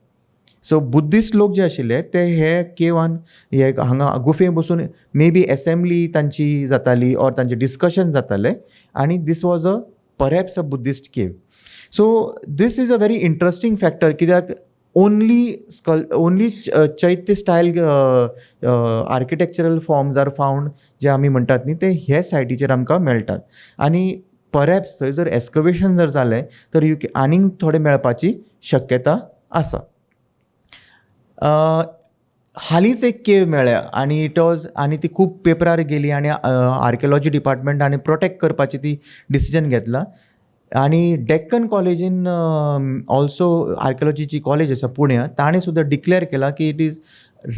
सो बुद्धिस्ट लोक जे आशिल्ले ते हे केवान हे हांगा गुफे बसून मे बी एसेंब्ली तांची जाताली ऑर तांचे डिस्कशन जाताले आनी this was a perhaps a Buddhist cave. So this is a very interesting factor कित्याक only chaitya style architectural forms are found जे आमी म्हणटात न्ही ते हे सायटीचेर आमकां मेळटात. आनी परहॅप्स थंय जर एक्सकवेशन जर जालें तर आनीक थोडे मेळपाची शक्यता आसा. हालींच एक केव मेळ्ळ्या आनी इट वॉज आनी ती खूब पेपरार गेली आनी आर्किओलॉजी डिपार्टमेंटान प्रोटेक्ट करपाची ती डिसिजन घेतला. आनी डेक्कन कॉलेजीन ऑल्सो आर्किओलॉजीची कॉलेज आसा पुण्या, ताणें सुद्दां डिक्लेअर केला की it is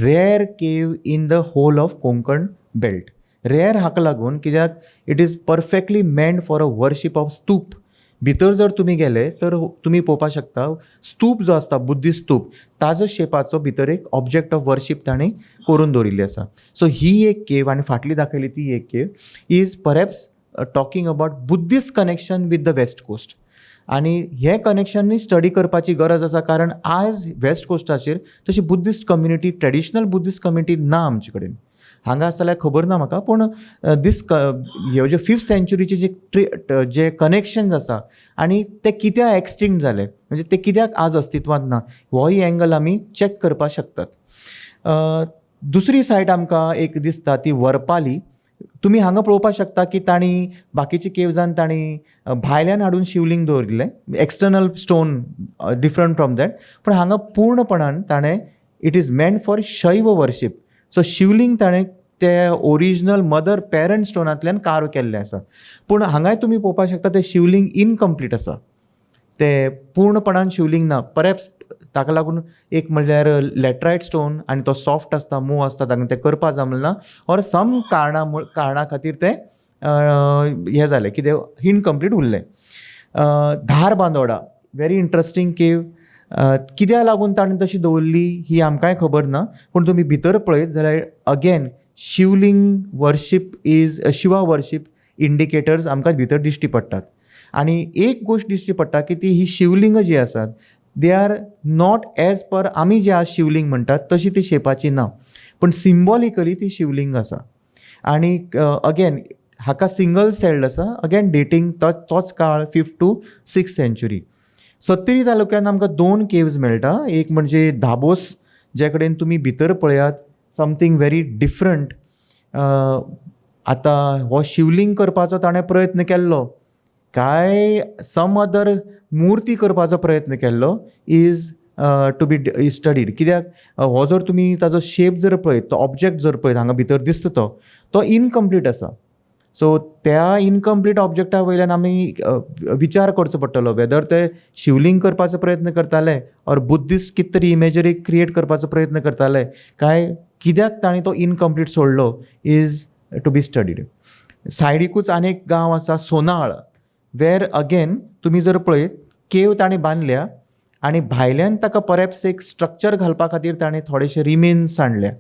rare cave in the whole of Konkan belt. Rare हाका लागून कित्याक it is perfectly meant for a worship of stupa. भितर जर तुमी गेले तर तुमी पळोवपाक शकता स्तूप जो आसता बुद्धिस्ट स्तूप ताजो शेपाचो भितर एक ऑब्जेक्ट ऑफ वर्शीप ताणें करून दवरिल्ली आसा. सो ही एक केव आनी फाटली दाखयली ती एक cave is perhaps talking about Buddhist connection with the west coast. आनी हे कनेक्शन स्टडी करपाची गरज आसा कारण आज वेस्ट कोस्टाचेर तशी Buddhist community traditional Buddhist community ना आमचे कडेन. हांगा आसल्यार खबर ना म्हाका पूण दीस ह्यो जे 5th centuryचे जे कनेक्शन्स आसा आनी ते कित्याक एक्सटिंक्ट जाले म्हणजे ते कित्याक आज अस्तित्वांत ना होय एंगल आमी चॅक करपाक शकतात. दुसरी सायट आमकां एक दिसता ती वरपाली. तुमी हांगा पळोवपाक शकता की तांणी बाकीच्या केव्जान तांणी भायल्यान हाडून शिवलिंग दवरिल्लें external stone different from that. पूण हांगा पूर्णपणान ताणें इट इज मेंट फॉर शैव वर्शीप. सो शिवलिंग ताणें ते ओरिजिनल मदर पेरंट स्टोनांतल्यान कार्व केल्लें आसा. पूण हांगाय तुमी पळोवपाक शकता ते शिवलिंग इनकम्प्लीट आसा. ते पूर्णपणान शिवलिंग ना. परहॅप्स ताका लागून एक म्हणल्यार लॅटरायट स्टोन आनी तो सॉफ्ट आसता, मूव आसता ताका तें करपा जमलें ना ऑर सम कारणां खातीर तें हें जालें कितें इनकम्प्लीट उरलें. धार बांदोडा वेरी इंट्रस्टींग केव. कित्याक लागून ताणें तशी दवरली ही आमकांय खबर ना, पूण तुमी भितर पळयत जाल्यार again shivling worship is Shiva worship indicators आमकां भितर दिश्टी पडटात. आनी एक गोश्ट दिश्टी पडटा की ती ही शिवलिंग जी आसात they are not as per आमी जे आज शिवलिंग म्हणटात तशी ती शेपाची ना, पण सिंबॉलिकली ती शिवलिंग आसा. आनी अगेन हाका सिंगल सेल्ड आसा, अगेन डेटींग तोच काळ 5th to 6th century. सत्तरी तालुक्यान आमकां 2 केव्ज मेळटा. एक म्हणजे धाबोस, जे कडेन तुमी भितर पळयात समथींग व्हेरी डिफरंट. आतां हो शिवलिंग करपाचो ताणें प्रयत्न केल्लो काय सम अदर मुर्ती करपाचो प्रयत्न केल्लो इज टू बी स्टडीड. कित्याक हो जर तुमी ताजो शेप जर पळयत, तो ऑब्जेक्ट जर पळयत हांगा भितर दिसता तो इनकम्प्लीट आसा. सो त्या इनकम्प्लीट ऑब्जेक्टा वयल्यान आमी विचार करचो पडटलो वेदर ते शिवलिंग करपाचो प्रयत्न करताले ऑर बुद्धिस्ट कितें तरी इमेजरी क्रिएट करपाचो प्रयत्न करताले काय कित्याक ताणें तो इनकम्प्लीट सोडलो इज टू बी स्टडीड. सायडीकूच आनीक गांव आसा सोनाळ, वेर अगेन तुमी जर पळयत केव ताणें बांदल्या आनी भायल्यान ताका परॅप्स एक स्ट्रक्चर घालपा खातीर ताणें थोडेशे रिमेन्स हाडल्या.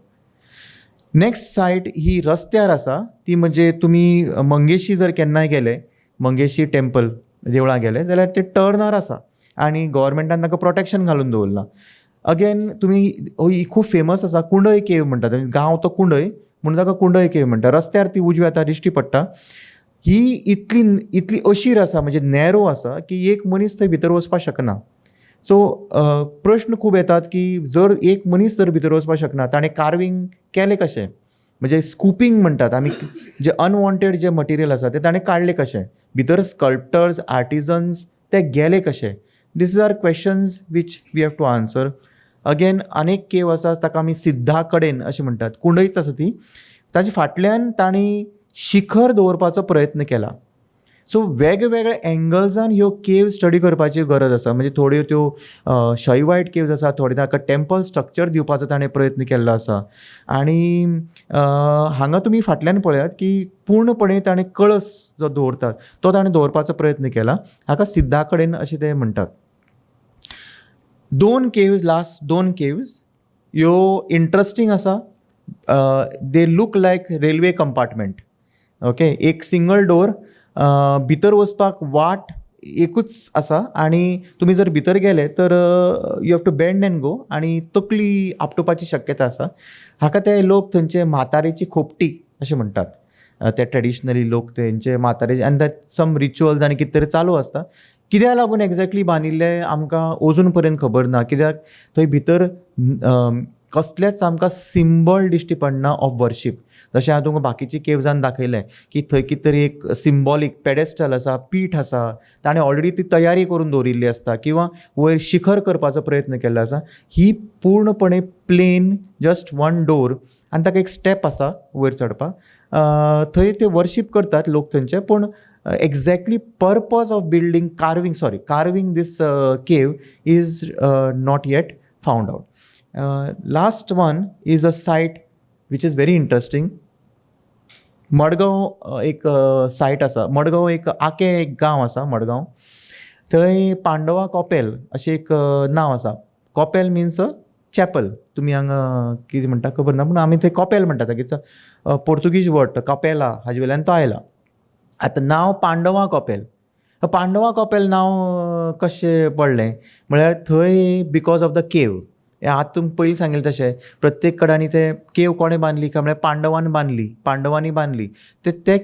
नेक्स्ट सायट ही रस्त्यार आसा, ती म्हणजे तुमी मंगेशी जर केन्नाय गेले, मंगेशी टेम्पल देवळां गेले जाल्यार ते टर्नर आसा आनी गव्हर्मेंटान ताका प्रोटेक्शन घालून दवरलां. अगेन तुमी ही खूब फेमस आसा कुंडय केव म्हणटात, गांव तो कुंडय म्हणून ताका कुंडय केव म्हणटा. रस्त्यार ती उजव्या हातार दिश्टी पडटा. ही इतली अशीर आसा म्हणजे नॅरो आसा की एक मनीस थंय भितर वचपाक शकना. सो प्रश्न खूब येतात की जर एक मनीस जर भितर वचपाक शकना ताणें कार्विंग केलें कशें, म्हणजे स्कुपिंग म्हणटात आमी, जे अनवॉन्टेड जे मटिरियल आसा ते ताणें काडलें कशें, भितर स्कल्प्टर्स आर्टिजन्स ते गेले कशे. These are questions which we have to answer. Again आनीक केव आसा ताका आमी सिद्धा कडेन अशें म्हणटात, कुंडयच आसा ती. ताचे फाटल्यान तांणी शिखर दवरपाचो प्रयत्न केला. सो वेगवेगळ्या एंगल्सान ह्यो केव स्टडी करपाची गरज आसा. म्हणजे थोड्यो त्यो शॉयवायट केव्ज आसा, थोडे ताका टेम्पल स्ट्रक्चर दिवपाचो ताणें प्रयत्न केल्लो आसा. आनी हांगा तुमी फाटल्यान पळयात की पूर्णपणे ताणें कळस जो दवरतात तो ताणें दवरपाचो प्रयत्न केला. हाका सिद्धा कडेन अशें ते म्हणटात. 2 केव्ज, लास्ट 2 केव्ज ह्यो इंट्रस्टींग आसा. दे लूक लायक रेल्वे कंपार्टमेंट. ओके, एक सिंगल डोर, भितर वचपाक वाट एकूच आसा आनी तुमी जर भितर गेले तर you have to bend and go आनी तकली आपटुपाची शक्यता आसा. हाका ते लोक थंयचे म्हातारेची खोपटी अशें म्हणटात. ते ट्रेडिशनली लोक तेंचे म्हातारे आनी दॅट सम रिच्युअल्स आनी कितें तरी चालू आसता. कित्याक लागून एक्झॅक्टली बांदिल्ले आमकां अजून पर्यंत खबर ना. कित्याक थंय भितर कसलेंच आमकां सिंबल दिश्टी पडना ऑफ वर्शीप. जशें हांव तुमकां बाकीची केव्जान दाखयलें की थंय कितें तरी एक सिंबॉलीक पेडेस्टल आसा, पीठ आसा, ताणें ऑलरेडी ती तयारी करून दवरिल्ली आसता किंवा वयर शिखर करपाचो प्रयत्न केल्लो आसा. ही पूर्णपणे प्लेन जस्ट 1 डोर आनी ताका एक स्टेप आसा वयर चडपाक. थंय ते वर्शीप करतात लोक थंयचे, पूण exactly purpose of building carving this cave is not yet found out. Last one is a site which is very interesting. Madgaon एक सायट आसा. मडगांव एक गांव आसा मडगांव. थंय पांडवा कॉपेल अशें एक नांव आसा. कॉपेल मिन्स चॅपल. तुमी हांगा कितें म्हणटा खबर ना, पूण आमी थंय कॉपेल म्हणटात. इट्स पोर्तुगीज वर्ड कपेला, हाजे वयल्यान तो आयला. आतां नांव पांडवा कॉपेल. पांडवा कॉपेल नांव कशें पडलें म्हळ्यार थंय बिकॉज ऑफ द केव. आतां तुमकां पयलीं सांगिल्लें तशें प्रत्येक कडांनी ते केव कोणें बांदली काय म्हळ्यार पांडवांनी बांदली. ते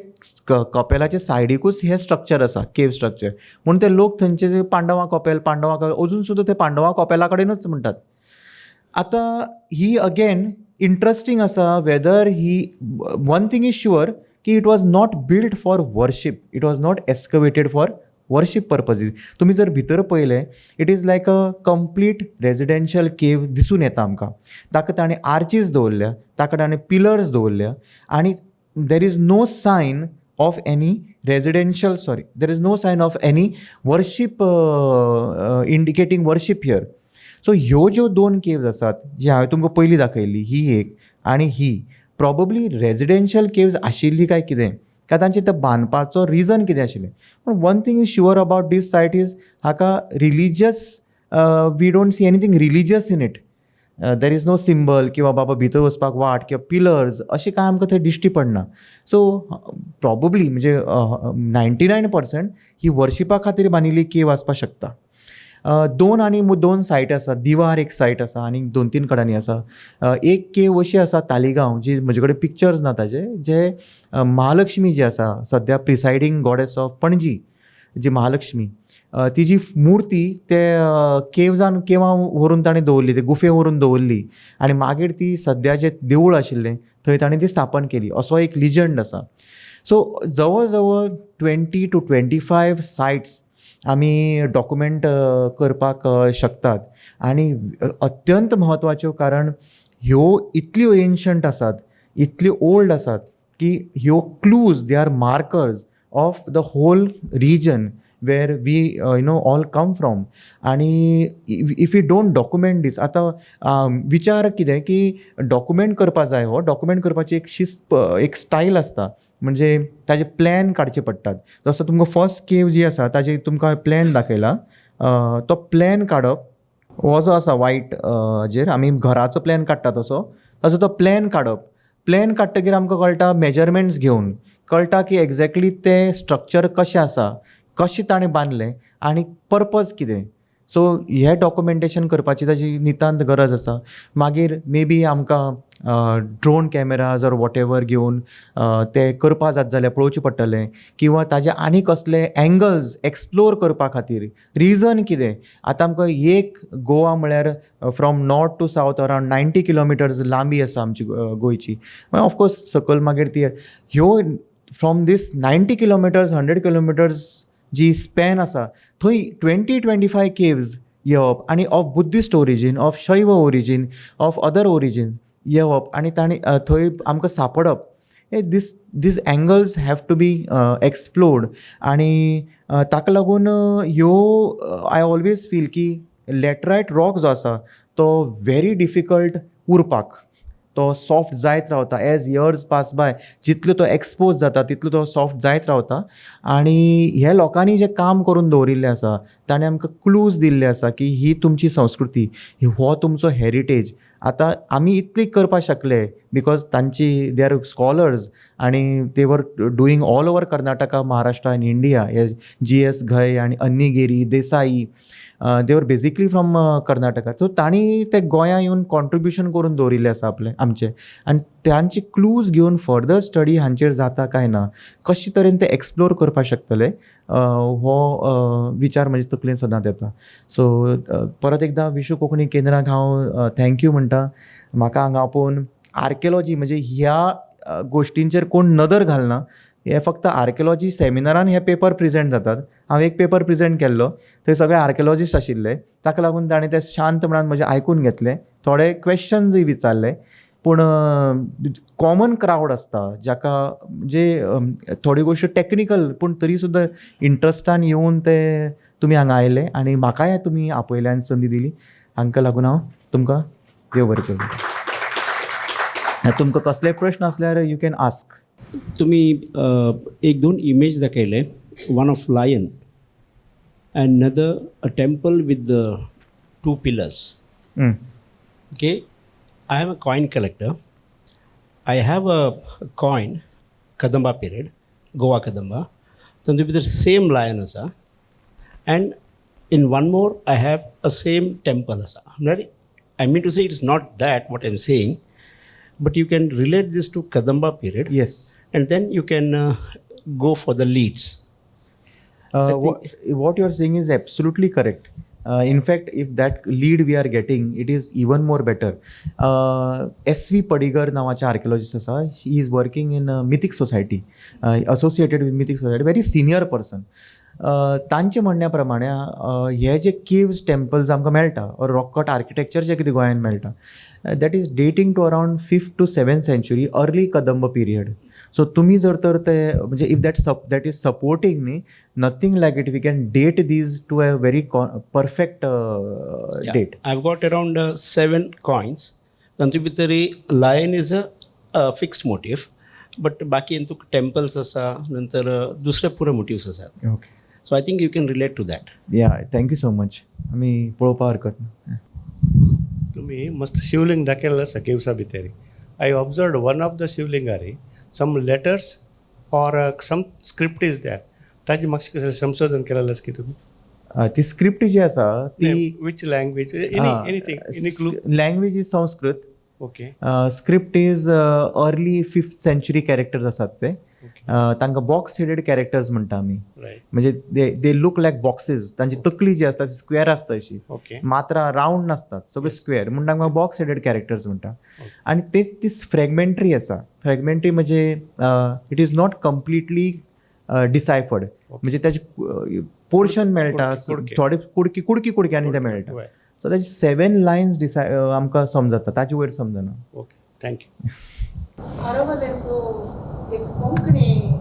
कपेलाचे सायडीकूच हें स्ट्रक्चर आसा, केव स्ट्रक्चर. म्हणून ते लोक थंयचे पांडवा कॉपेल अजून सुद्दां ते पांडवा कॉपेला कडेनूच म्हणटात. आतां ही अगेन इंट्रस्टींग आसा वेदर ही वन थिंग इज शुअर की it was not build for worship, it was not excavated for worship purposes. तुमी जर भितर पळयलें it is like a complete residential cave दिसून येता आमकां. ताका ताणें आर्चीस दवरल्या, ताका ताणें पिलर्स दवरल्या आनी there is no sign of any there is no sign of any worship indicating worship here. So ह्यो ज्यो 2 केव्ज आसात जी हांवें तुमकां पयलीं दाखयल्ली, ही एक आनी ही प्रॉबब्ली रेजिडेन्शियल केव्ज आशिल्ली काय कितें काय तांचे ते बांदपाचो रिजन कितें आशिल्लें. पूण one thing is sure about this site is हाका religious we don't see anything religious in it. There is no symbol किंवा बाबा भितर वचपाक वाट किंवा पिलर्स अशें कांय आमकां थंय दिश्टी पडना. सो प्रॉबब्ली म्हणजे 99% ही वर्शिपा खातीर बांदिल्ली केव आसपाक शकता. दोन सायट आसा, दिवार एक सायट आसा आनी 2-3 कडांनी आसा. एक केव अशी आसा तालिगांव, जी म्हजे कडेन पिक्चर्स ना ताजे, जे महालक्ष्मी जी आसा सद्या प्रिसायडींग गॉडेस ऑफ पणजी, जी महालक्ष्मी तिजी मुर्ती ते केवां व्हरून ताणें दवरली, ते गुफे व्हरून दवरली आनी मागीर ती सद्या जें देवूळ आशिल्लें थंय ताणें ती स्थापन केली असो एक लिजंड आसा. सो जवळ जवळ 20 to 25 सायट्स आमी डॉक्युमेंट करपाक शकतात. आनी अत्यंत म्हत्वाच्यो, कारण ह्यो इतल्यो एन्शंट आसात, इतल्यो ओल्ड आसात की ह्यो clues, they are markers of the whole region where we all come from. आनी if you don't document this, आतां विचार कितें की डॉक्युमेंट करपा जाय, हो डॉक्युमेंट करपाची एक शिस्त, एक स्टायल आसता, म्हणजे ताजे प्लॅन काडचे पडटात. जसो तुमकां फर्स्ट केव जी आसा ताजे तुमकां प्लॅन दाखयला, तो प्लॅन काडप हो जो आसा वायट हाजेर आमी घराचो प्लॅन काडटा तसो, ताजो तो प्लॅन काडप. प्लॅन काडटकीर आमकां कळटा, मेजरमेंट्स घेवन कळटा की एक्झॅक्टली तें स्ट्रक्चर कशें आसा, कशें ताणें बांदलें आनी पर्पज कितें. सो हें डॉक्युमेंटेशन करपाची ताजी नितांत गरज आसा. मागीर मे बी आमकां drone cameras or what ever घेवन ते करपा जाता जाल्यार पळोवचें पडटलें, किंवा ताजे आनी कसले एंगल्स एक्सप्लोर करपा खातीर. रिजन कितें, आतां आमकां एक गोवा म्हळ्यार from north to south around 90 kilometres लांबी आसा आमची गोंयची. ऑफकोर्स सकयल मागीर ती ह्यो फ्रॉम दीस 90 किलोमिटर्स 100 किलोमिटर्स जी स्पॅन आसा थंय 20-25 केव्ज येवप, आनी of Buddhist origin, of Shaiva origin, of other origin येवप आनी ताणें थंय आमकां सांपडप. This angles have to be explored. आनी ताका लागून ह्यो आय ऑलवेज फील की लॅटरायट रॉक जो आसा तो व्हेरी डिफिकल्ट उरपाक. तो सॉफ्ट जायत रावता एज इयर्स पास बाय, जितलो तो एक्सपोज जाता तितलो तो सॉफ्ट जायत रावता. आनी हे लोकांनी जें काम करून दवरिल्लें आसा ताणें आमकां क्लूज दिल्ले आसा की ही तुमची संस्कृती, हो तुमचो हेरिटेज. आतां आमी इतली करपाक शकले बिकॉज तांची दे आर स्कॉलर्स आनी दे वर doing all over Karnataka, Maharashtra आनी इंडिया. हे GS घय आनी अन्नीगेरी, देसाई, दे वर बेजिकली फ्रॉम कर्नाटका. सो तांणी ते गोंयां येवन कॉन्ट्रिब्युशन करून दवरिल्लें आसा आमचें. आनी तांची क्लूज घेवन फर्दर स्टडी हांचेर जाता काय ना, कशे तरेन ते एक्सप्लोर करपाक शकतले, हो विचार म्हज्या तकलेंत सदांच येता. सो परत एकदां विशू कोंकणी केंद्राक हांव थँक्यू म्हणटा. म्हाका हांगा आपोवन आर्किओलॉजी म्हणजे ह्या गोश्टींचेर कोण नदर घालना. हे फक्त आर्किओलॉजी सेमिनारान हे पेपर प्रिझेंट जातात. हांव एक पेपर प्रिझेंट केल्लो, थंय सगळे आर्किओलॉजिस्ट आशिल्ले. ताका लागून ताणें ते शांतपणान म्हजें आयकून घेतलें, थोडे क्वेश्चन्सूय विचारले. पूण कॉमन क्रावड आसता जाका म्हणजे थोडी गोश्ट टॅक्निकल पूण तरी सुद्दां इंट्रस्टान येवन ते तुमी हांगा आयले आनी म्हाकाय तुमी आपयल्यान संदी दिली. हांकां लागून हांव तुमकां देव बरें करूं. तुमकां कसले प्रश्न आसल्यार यू कॅन आस्क. तुम्ही 1-2 इमेज दाखयले, one of lion and other a temple with the 2 pillars. Okay, I am a coin collector. I have a coin Kadamba period, Goa Kadamba. तातूंत भितर सेम लायन आसा and in one more I have a same temple आसा. I mean to say it is not that what I am saying, but you can relate this to Kadamba period. Yes. And then you can go for the leads. What you are saying is absolutely correct. In fact, if that lead we are getting, it is even more better. SV Padigar नावाचे आर्किओलॉजिस्ट आसा. He is working in Mythic Society, associated with Mythic Society, very senior person. तांचे म्हणण्या प्रमाणे हे जे caves temples आमकां मेळटा और रॉक कट आर्किटेक्चर जे कितें गोंयांत मेळटा, that is dating to around 5th to 7th century early Kadamba period. सो तुमी जर तर ते म्हणजे इफ दॅट इज सपोर्टींग न्ही, nothing like it, we can date these to a very perfect date. I have got around 7 coins. तातूंत भितर lion is a fixed motif but बाकी तुका टेम्पल्स आसा नंतर दुसरे पुरे मोटिव्स आसात. Okay so I think you can relate to that. या थँक्यू सो मच. आमी पळोवपा हरकत ना. तुमी मस्त शिवलिंग दाखयलें आसा केव्सा भितर. I observed one of the शिवलिंगारी some letters or some script is there. ताजें मातशें कसलें संशोधन केलेलें आसा की तुमी? ती स्क्रिप्ट जी आसा ती which language anything any clue? Language is Sanskrit. Okay script is early 5th century characters आसात ते. तांकां बॉक्स हेडेड कॅरेक्टर्स म्हणटा आमी. रायट. म्हणजे दे लूक लायक बॉक्सीस. तांची तकली जी आसता ती स्क्वेअर आसता अशी. ओके मात्रा रावंड नासतात सगळे स्क्वेअर म्हणून तांकां बॉक्स हेडेड कॅरेक्टर्स म्हणटा. आनी तेच ती फ्रॅगमेंटरी आसा. फ्रॅगमेंटरी म्हणजे इट इज नॉट कम्प्लिटली डिसायफर्ड. म्हणजे त्याचे पोर्शन मेळटा कुडके. थोडे कुडक्यांनी ते मेळटा. वय. सो ताचे 7 lines आमकां समजता. ताचे वयर समजना. Okay thank you. अरवलेंतू एक कोंकणी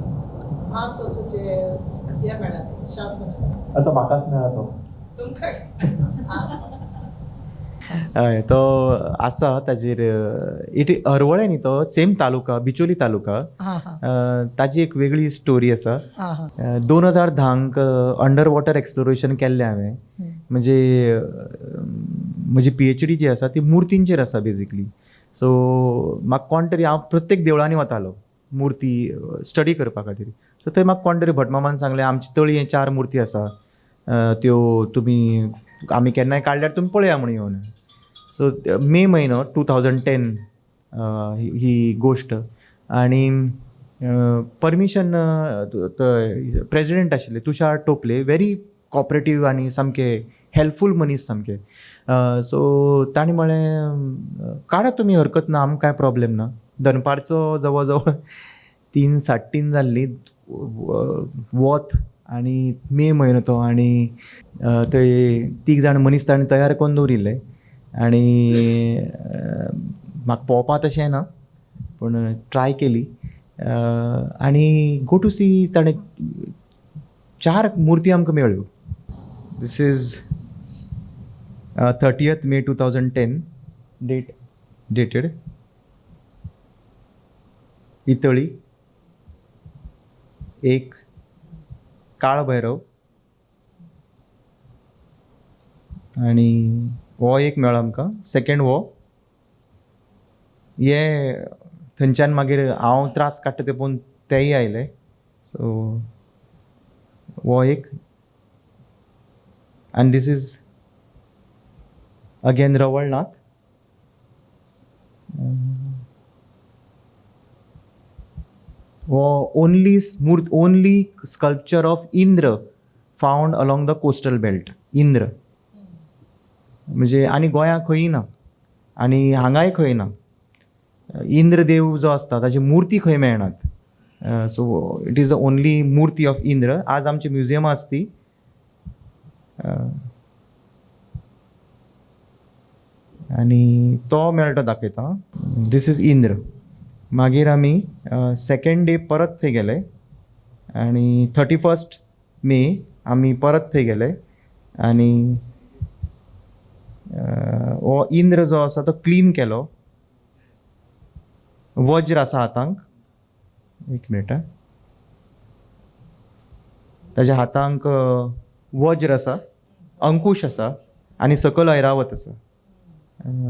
भास असूचे हे मेळ्ळें शासन आतां म्हाकाच मेळ्ळा तो. तुमकां हय तो आसा ताजेर. इट हरवळे न्ही तो सेम तालुका बिचोली तालुका. ताजी एक वेगळी स्टोरी आसा. 2010 अंडर वॉटर एक्सप्लोरेशन केल्लें हांवें. म्हणजे म्हजी PhD जी आसा ती मुर्तींचेर आसा बेजिकली. सो म्हाका कोण तरी हांव प्रत्येक देवळांनी वतालो मुर्ती स्टडी करपा खातीर. सो थंय म्हाका कोण तरी भटमामान सांगलें आमचे तळी 4 मुर्ती आसा त्यो तुमी आमी केन्नाय काडल्यार तुमी पळया म्हणून येवन. सो मे म्हयनो 2010 ही गोश्ट. आनी परमिशन प्रेजिडेंट आशिल्ले तुषार टोपले. व्हेरी कॉपरेटीव आनी सामके हेल्पफूल मनीस सामके. सो ताणें म्हळें काडा तुमी हरकत ना आमकां कांय प्रॉब्लेम ना. दनपारचो जवळ जवळ 3-3:30 जाल्ली वत. आनी मे म्हयनो तो. आनी थंय 3 जाण मनीस ताणें तयार करून दवरिल्ले. आनी म्हाका पोवपा तशें ना पूण ट्राय केली. आनी गो टू सी ताणें 4 मुर्ती आमकां मेळ्ळ्यो. दिस इज 30th May 2010 डेटेड. इतळी एक काळ भैरव आनी हो एक मेळ्ळो आमकां. सेकेंड हो हे थंयच्यान मागीर हांव त्रास काडटा ते पळोवन तेय आयले. सो हो एक. आनी दीस इज अगेन रवळनाथ. हो only sculpture of Indra found along the coastal belt. Indra म्हणजे आनी गोंयांत खंय ना आनी हांगाय खंय ना. इंद्र देव जो आसता ताची मुर्ती खंय मेळनात. So it is the only मुर्ती ऑफ इंद्र. आज आमची म्युजियमा आसा ती. आनी तो मेळटा दाखयता. This is Indra. मागीर आमी सेकेंड डे परत थंय गेले. आनी 31st May आमी परत थंय गेले. आनी हो इंद्र जो आसा तो क्लीन केलो. वज्र आसा हातांक. एक मिनट. ताच्या हातांक वज्र आसा अंकुश आसा आनी सकयल ऐरावत आसा.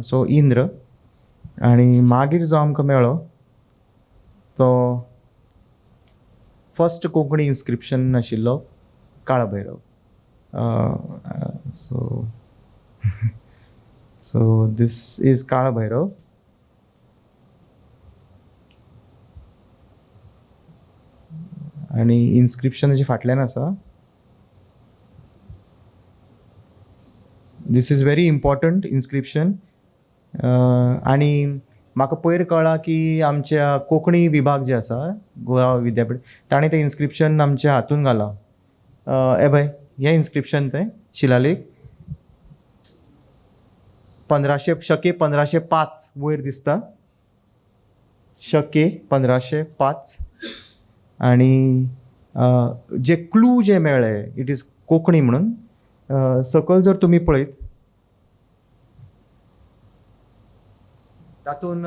सो इंद्र. आनी मागीर जो आमकां मेळ्ळो तो फर्स्ट कोंकणी इन्स्क्रिप्शन आशिल्लो काळ भैरव. सो दीस इज काळ भैरव. आनी इन्स्क्रिप्शनाचे फाटल्यान आसा. This is very important inscription. आनी म्हाका पयर कळ्ळां की आमच्या कोंकणी विभाग जे आसा गोवा विद्यापीठ ताणें तें इन्स्क्रिप्शन आमच्या हातून घालां. पळय हें इन्स्क्रिप्शन तें शिलालेख 1505 वयर दिसता. शके 1505. आनी जे क्लू जे मेळ्ळे इट इज कोंकणी म्हणून सकयल जर तुमी पळयत तातूंत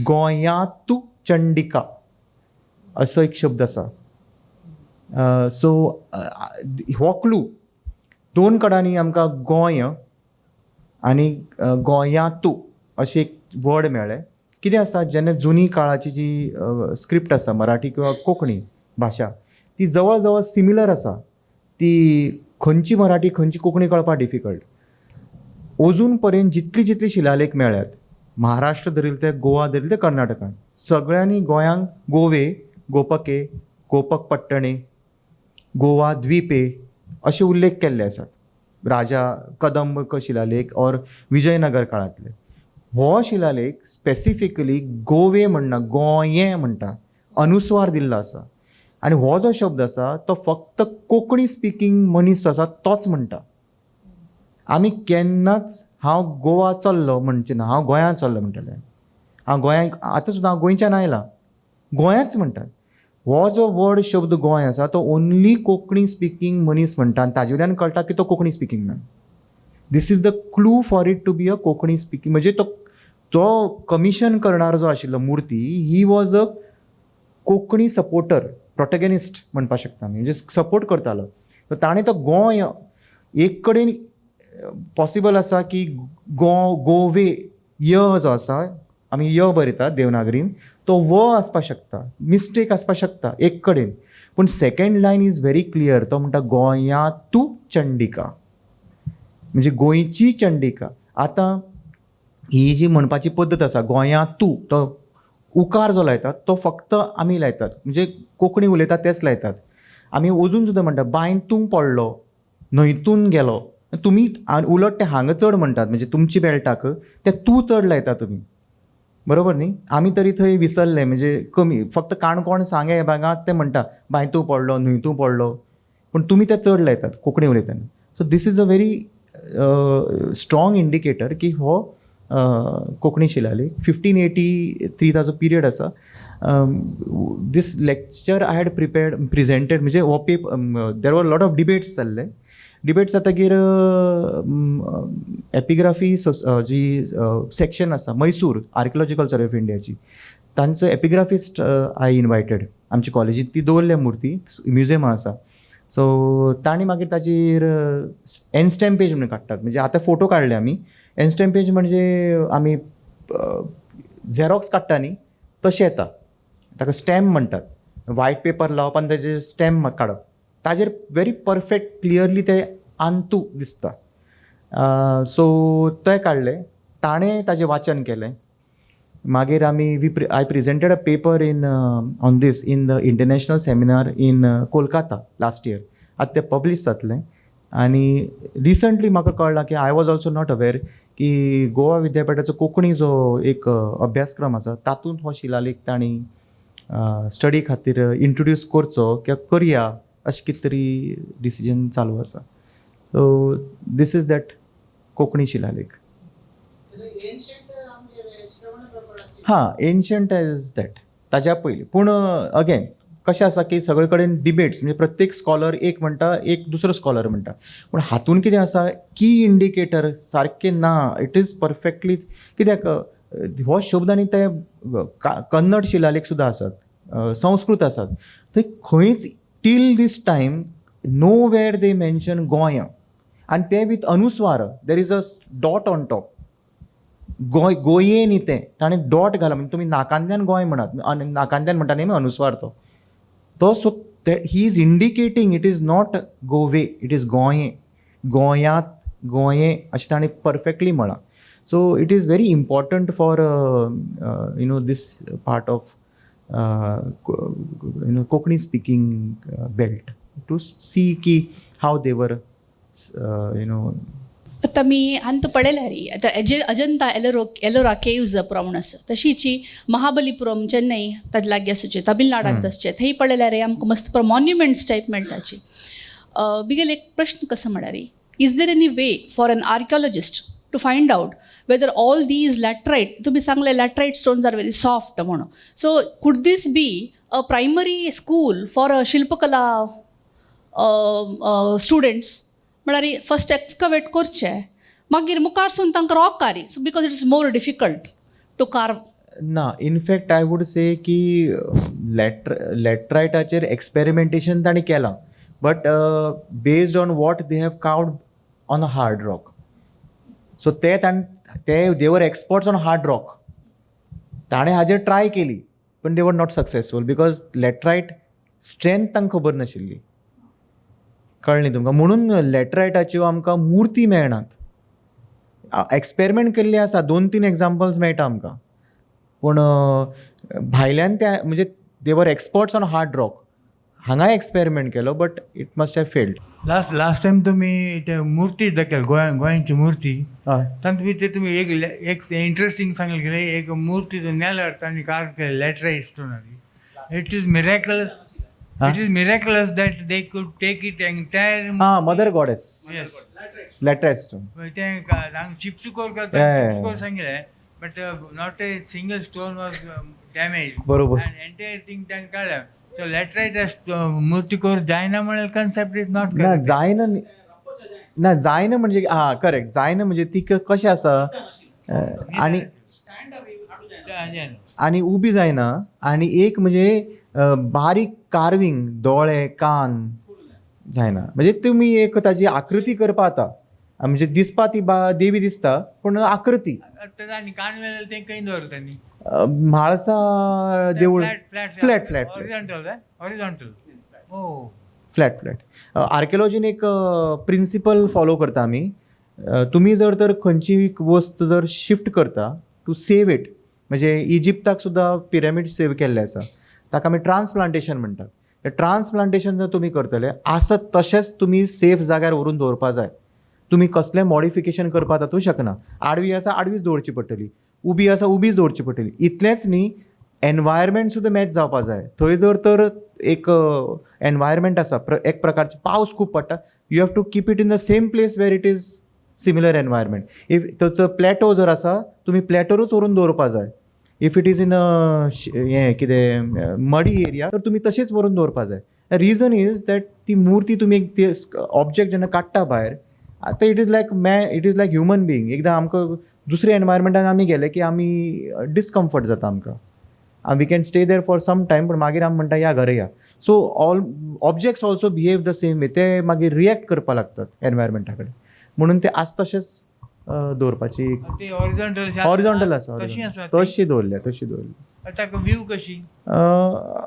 गोंयांतू चंडिका असो एक शब्द आसा. सो हो क्लू दोन कडांनी आमकां गोंय आनी गोंयांतू अशें एक वर्ड मेळ्ळें. कितें आसा, जेन्ना जुनी काळाची जी स्क्रिप्ट आसा मराठी किंवा कोंकणी भाशा ती जवळ जवळ सिमिलर आसा. ती खंयची मराठी खंयची कोंकणी कळपाक डिफिकल्ट. अजून पर्यंत जितली शिलालेख मेळ्ळ्यात, महाराष्ट्र धरिल ते, गोवा धरिल ते, कर्नाटकान, सगळ्यांनी गोंयांक गोवे, गोपके, गोपक पट्टणे, गोवा द्वीपे अशे उल्लेख केल्ले आसात. राजा कदंब शिलालेख और विजयनगर काळांतले. हो शिलालेख स्पेसिफिकली गोवे म्हणना, गोंये म्हणटा, अनुस्वार दिल्लो आसा. आनी हो जो शब्द आसा तो फक्त कोंकणी स्पिकींग मनीस आसा तोच म्हणटा. आमी केन्नाच हांव गोवा चल्लो म्हणचे ना, हांव गोंयांत चल्लो म्हणटलें. हांव गोंयांक आतां सुद्दां हांव गोंयच्यान आयलां, गोंयांच म्हणटात. हो जो वर्ड शब्द गोंय आसा तो ओन्ली कोंकणी स्पिकींग मनीस म्हणटा आनी ताजे वयल्यान कळटा की तो कोंकणी स्पिकींग ना. This is the clue for it to be a Konkani speaking. म्हणजे तो कमिशन करणारो जो आशिल्लो मुर्ती, he was a Konkani supporter, protagonist म्हणपाक शकता आमी, म्हणजे सपोर्ट करतालो. तर ताणें तो गोंय एक कडेन पॉसिबल आसा की गोवे य जो आसा, आमी य बरयतात देवनागरीन, तो व आसपाक शकता, मिस्टेक आसपाक शकता एक कडेन. पूण second line is very clear. तो म्हणटा गोंयांतू चंडिका, म्हणजे गोंयची चंडिका. आतां ही जी म्हणपाची पद्दत आसा गोंयांतू, तो उकार जो लायतात तो फक्त आमी लायतात, म्हणजे कोंकणी उलयतात तेच लायतात. आमी अजून सुद्दां म्हणटा बांयतूंक पडलो, न्हंयतून गेलो. तुमी उलट ते हांगा चड म्हणटात, म्हणजे तुमची बेल्टाक ते तूं चड लायता तुमी, बरोबर न्ही. आमी तरी थंय विसरले, म्हणजे कमी, फक्त काणकोण सांगे हे भागांत ते म्हणटा बांयतूं पडलो, न्हंयतूं पडलो, पूण तुमी ते चड लायतात कोंकणी उलयतना. So this is a very strong indicator की हो कोंकणी शिलालेख 1583 ताचो पिरियड आसा. This lecture I had presented, म्हणजे हो there were lot of debates जाल्ले. डिबेट्स जातकीर एपिग्राफी जी सेक्शन आसा मैसूर आर्किओलॉजिकल सर्वे ऑफ इंडियाची, तांचो एपिग्राफिस्ट हांवें इनवायटेड आमच्या कॉलेजींत. ती दवरल्या मुर्ती म्युजियमा आसा. सो तांणी मागीर ताचेर एनस्टॅम्प पेज म्हणून काडटात, म्हणजे आतां फोटो काडले आमी. एनस्टॅम्प पेज म्हणजे आमी झेरॉक्स काडटा न्ही तशें येता, ताका स्टॅम्प म्हणटात. व्हायट पेपर लावप आनी ताजेर स्टॅम्प काडप, ताजेर व्हेरी परफेक्ट क्लियरली ते आंतू दिसता. सो ते काडले, ताणें ताजें वाचन केलें. मागीर आमी I presented a paper on this in the international seminar in Kolkata last year. आतां तें पब्लीश जातलें. आनी रिसंटली म्हाका कळ्ळां की I was also not aware की गोवा विद्यापीठाचो कोंकणी जो एक अभ्यासक्रम आसा तातूंत हो शिलालेख तांणी स्टडी खातीर इंट्रोड्यूस करचो किंवा करया अशें कितें तरी डिसिजन चालू आसा. So this is that Konkani शिलालेख. हां, एन्शंट एज दॅट, ताज्या पयलीं. पूण अगेन कशें आसा की सगळे कडेन डिबेट्स, म्हणजे प्रत्येक स्कॉलर एक म्हणटा, एक दुसरो स्कॉलर म्हणटा. पूण हातूंत कितें आसा, की इंडिकेटर सारकें ना. इट इज परफेक्टली, कित्याक हो शब्द आनी ते कन्नड शिलालेख सुद्दां आसात, संस्कृत आसात, थंय खंयच till this time nowhere they mention Goem, आनी ते with anuswar. There is a dot on top. Gonye न्ही तें, ताणें डॉट घाला, म्हणजे तुमी नाकांतल्यान गोंय म्हणत, नाकांतल्यान म्हणटा न्ही अनुस्वार तो. So he is indicating it is not Gove, it is Gonye, गोंयांत, गोंये अशें ताणें परफेक्टली म्हळां. So it is very important for this part of Konkani speaking belt to see की हाव दे वर आता मी अंत पळयल्या री आता अजंता एलोरा केव्ज प्रमाण आसा तशीची महाबलीपुरम चेन्नई ताजे लागीं आसचे तमिळनाडांत आसचे थंय पळयल्या रे आमकां मस्त मॉन्युमेंट्स टायप मेळटाची. बिगेल एक प्रश्न कसो म्हळ्यार is there any way for an archaeologist to find out whether all these laterite, तुम्ही सांगले laterite stones are very soft म्हणून, so could this be a primary school for a shilpakala students, म्हळ्यार first excavate करचे मागीर मुखार सून तांकां rock कारी, so because it is more difficult to carve ना इनफॅक्ट आय वूड से की लॅटरायटाचेर एक्सपेरिमेंटेशन ताणी केलां but based on what they have count on a hard rock so they were experts on hard rock ताणें हाजेर try केली पण they were not successful because laterite strength तांकां खबर नाशिल्ली कळ्ळें तुमकां म्हणून लॅटरायटाच्यो आमकां मुर्ती मेळनात एक्सपेरिमेंट केल्ली आसा 2-3 एग्जाम्पल्स मेळटा आमकां पूण भायल्यान त्या म्हणजे दे were experts on hard rock हांगा एक्सपेरिमेंट केलो but it must have failed. Last time तुम्ही ते मूर्ती दाखयल गोंयांची मूर्ती हय तातूंत ते तुम्ही एक इंटरेस्टिंग सांगले की एक मूर्ती नेल्यार तांणी कार्व केले लॅटराइट स्टोनारी. It is miraculous that they could take it entire mother goddess laterite stone ते चिपचुकोर सांगितले but not a single stone was damage बरोबर. एंटायर थिंग तांणी काडल्या. सो लॅटराइट मूर्ती कोर जायना म्हणल्यार कन्सेप्ट इज नॉट ना जायना म्हणजे करेक्ट जायना म्हणजे ती कशें आसा आनी उबी जायना आनी एक म्हणजे बारीक कार्विंग दोळे कान जायना म्हणजे तुमी एक ताजी आकृती करपा जाता म्हणजे दिसपा ती देवी दिसता पूण आकृती कान वेल्यार ते खंय दवरतानी म्हाळसा देवूळ फ्लॅट आर्किओलॉजीन एक प्रिंसिपल फॉलो करता आमी तुमी जर तर खंयची वस्त जर शिफ्ट करता टू सेव इट म्हणजे इजिप्ताक सुद्दां पिरामीड सेव केल्ले आसा ताका आमी ट्रान्सप्लांटेशन म्हणटात. ट्रान्सप्लांटेशन जर तुमी करतले आसत तशेंच तुमी सेफ जाग्यार व्हरून दवरपा जाय. तुमी कसलें मॉडिफिकेशन करपा तातूंत शकना. आडवी आसा आडवीच दवरची पडटली उबी आसा उबीच दवरची पडटली. इतलेंच न्ही एनवायरमेंट सुद्दां मॅच जावपा जाय. थंय जर तर एक एनवायरमेंट आसा एक प्रकारचे पावस खूब पडटा you have to keep it in the same place where it is similar environment. If थंयचो प्लॅटो जर आसा तुमी प्लॅटोरूच व्हरून दवरपा जाय. इफ इट इज इन हें कितें मडी एरिया तर तुमी तशीच व्हरून दवरपा जाय. रिजन इज दॅट ती मुर्ती तुमी ऑब्जेक्ट जेन्ना काडटा भायर आतां it is like human being. एकदां आमकां दुसऱ्या एनवायरमेंटान आमी गेले की आमी डिस्कम्फर्ट जाता आमकां we can stay there for some time पूण मागीर आमी म्हणटा या घरा या. So all objects also behave the same way ते मागीर रिएक्ट करपा लागतात एनवायरमेंटा कडेन म्हणून ते आस तशेंच दवरपाची हॉरिझॉन्टल आसा तशी दवरल्या. व्यू कशी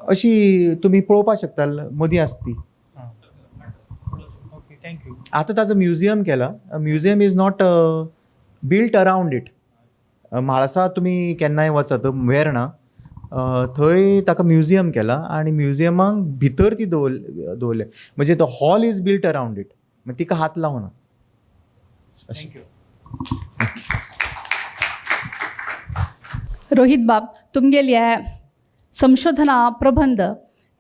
अशी तुमी पळोवपाक शकता मदीं आसता ती. Okay thank you. आतां ताजो म्युजियम केला. Museum is not built around it. Mhalsa तुमी केन्नाय वचत वेर्णा थंय ताका म्युजियम केला आनी म्युजियमाक भितर ती दवरल्या म्हणजे तो hall is built around it म्हणजे तिका हात लावना. थँक्यू. रोहित बाब तुमगेले हे संशोधना प्रबंध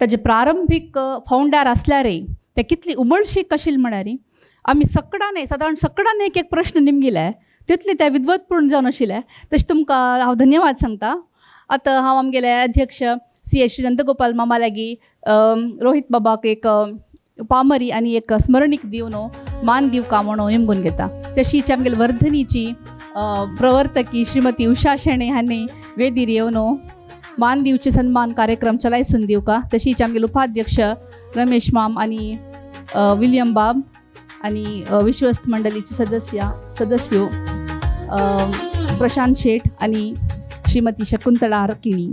ताजे प्रारंभीक फावंडार आसल्यारय ते कितली उमळशीक आशिल्ली म्हळ्यार आमी सादारण सगळ्यान एक प्रश्न निमगेले तितले ते विद्वत्पूर्ण जावन आशिल्ले. तशें तुमकां हांव धन्यवाद सांगता. आतां हांव आमगेले अध्यक्ष CH नंदगोपाल मामा लागीं रोहित बाबाक एक पामरी आनी एक स्मरणीक दिवन मान दिवका म्हणून निमगून घेता. तशीच आमगेले वर्धनीची प्रवर्तकी श्रीमती उषा शेणे हांणी वेदीर येवन मान दिवचे सन्मान कार्यक्रम चलायसून दिवका. तशीच आमगेले उपाध्यक्ष रमेश माम आनी विलियम बाब आनी विश्वस्त मंडळीचे सदस्य प्रशांत शेठ आनी श्रीमती शकुंतला आरकिणी.